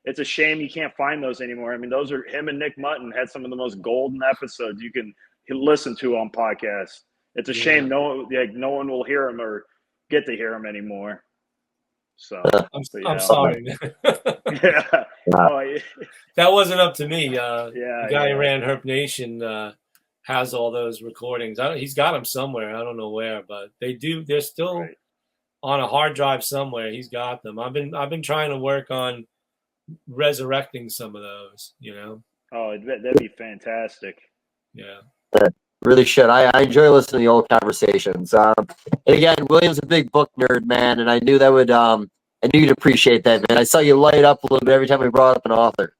it's a shame you can't find those anymore. I mean, those are him and Nick Mutton had some of the most golden episodes you can listen to on podcasts. It's a shame no one will hear him or get to hear him anymore. So I'm sorry. yeah. That wasn't up to me. The guy who ran Herp Nation has all those recordings. He's got them somewhere. I don't know where, but they're still on a hard drive somewhere. He's got them. I've been trying to work on resurrecting some of those, you know. Oh, that'd be fantastic. Yeah. Really should. I enjoy listening to the old conversations. And again, William's a big book nerd, man, and I knew that would I knew you'd appreciate that, man. I saw you light up a little bit every time we brought up an author.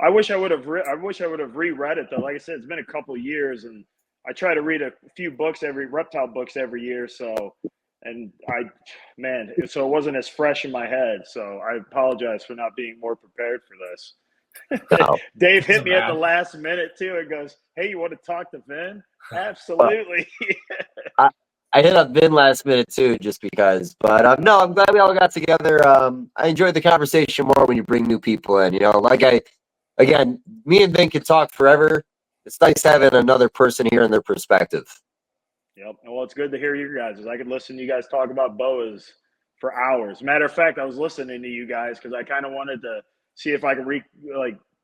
I wish I would have reread it though. Like I said, it's been a couple of years, and I try to read a few reptile books every year. So it wasn't as fresh in my head. So I apologize for not being more prepared for this. No. Dave hit me at the last minute too and goes, "Hey, you want to talk to Vin?" Absolutely. I hit up Vin last minute too, just because. But no, I'm glad we all got together. I enjoyed the conversation more when you bring new people in. You know, me and Vin could talk forever. It's nice having another person here and their perspective. Yep. Well, it's good to hear you guys. I could listen to you guys talk about boas for hours. Matter of fact, I was listening to you guys because I kind of wanted to see if I could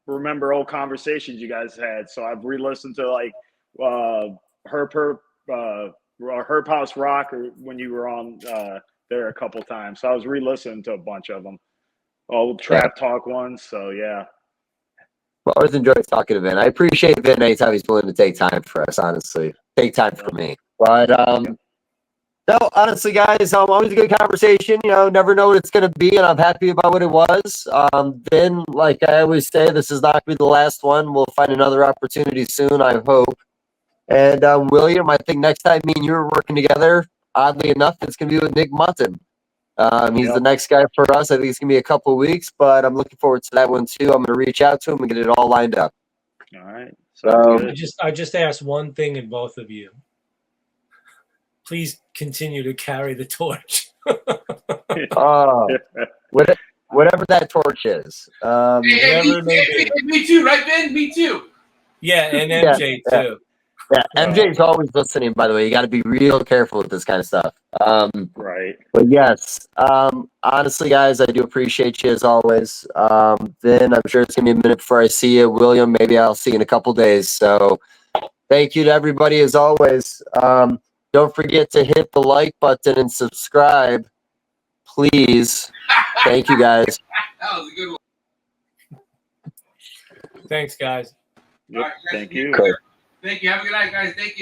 remember old conversations you guys had. So I've re-listened to Herp House Rock, or when you were on there a couple times. So I was re-listening to a bunch of them, all trap talk ones. So yeah. Well, I always enjoy talking to Vin. I appreciate Vin anytime he's willing to take time for us. Honestly, take time for me. But no, honestly, guys, always a good conversation. You know, never know what it's going to be, and I'm happy about what it was. Vin, like I always say, this is not going to be the last one. We'll find another opportunity soon, I hope. And William, I think next time me and you are working together, oddly enough, it's going to be with Nick Mutton. He's the next guy for us. I think it's going to be a couple of weeks, but I'm looking forward to that one too. I'm going to reach out to him and get it all lined up. All right. I just asked one thing in both of you. Please continue to carry the torch. Whatever that torch is. Me too, right, Ben? Me too. Yeah, and MJ too. Yeah, MJ's always listening, by the way. You got to be real careful with this kind of stuff. Right. But yes, honestly, guys, I do appreciate you as always. Then I'm sure it's going to be a minute before I see you. William, maybe I'll see you in a couple days. So thank you to everybody as always. Don't forget to hit the like button and subscribe, please. Thank you, guys. That was a good one. Thanks, guys. Yep. Thank you. Thank you. Have a good night, guys. Thank you.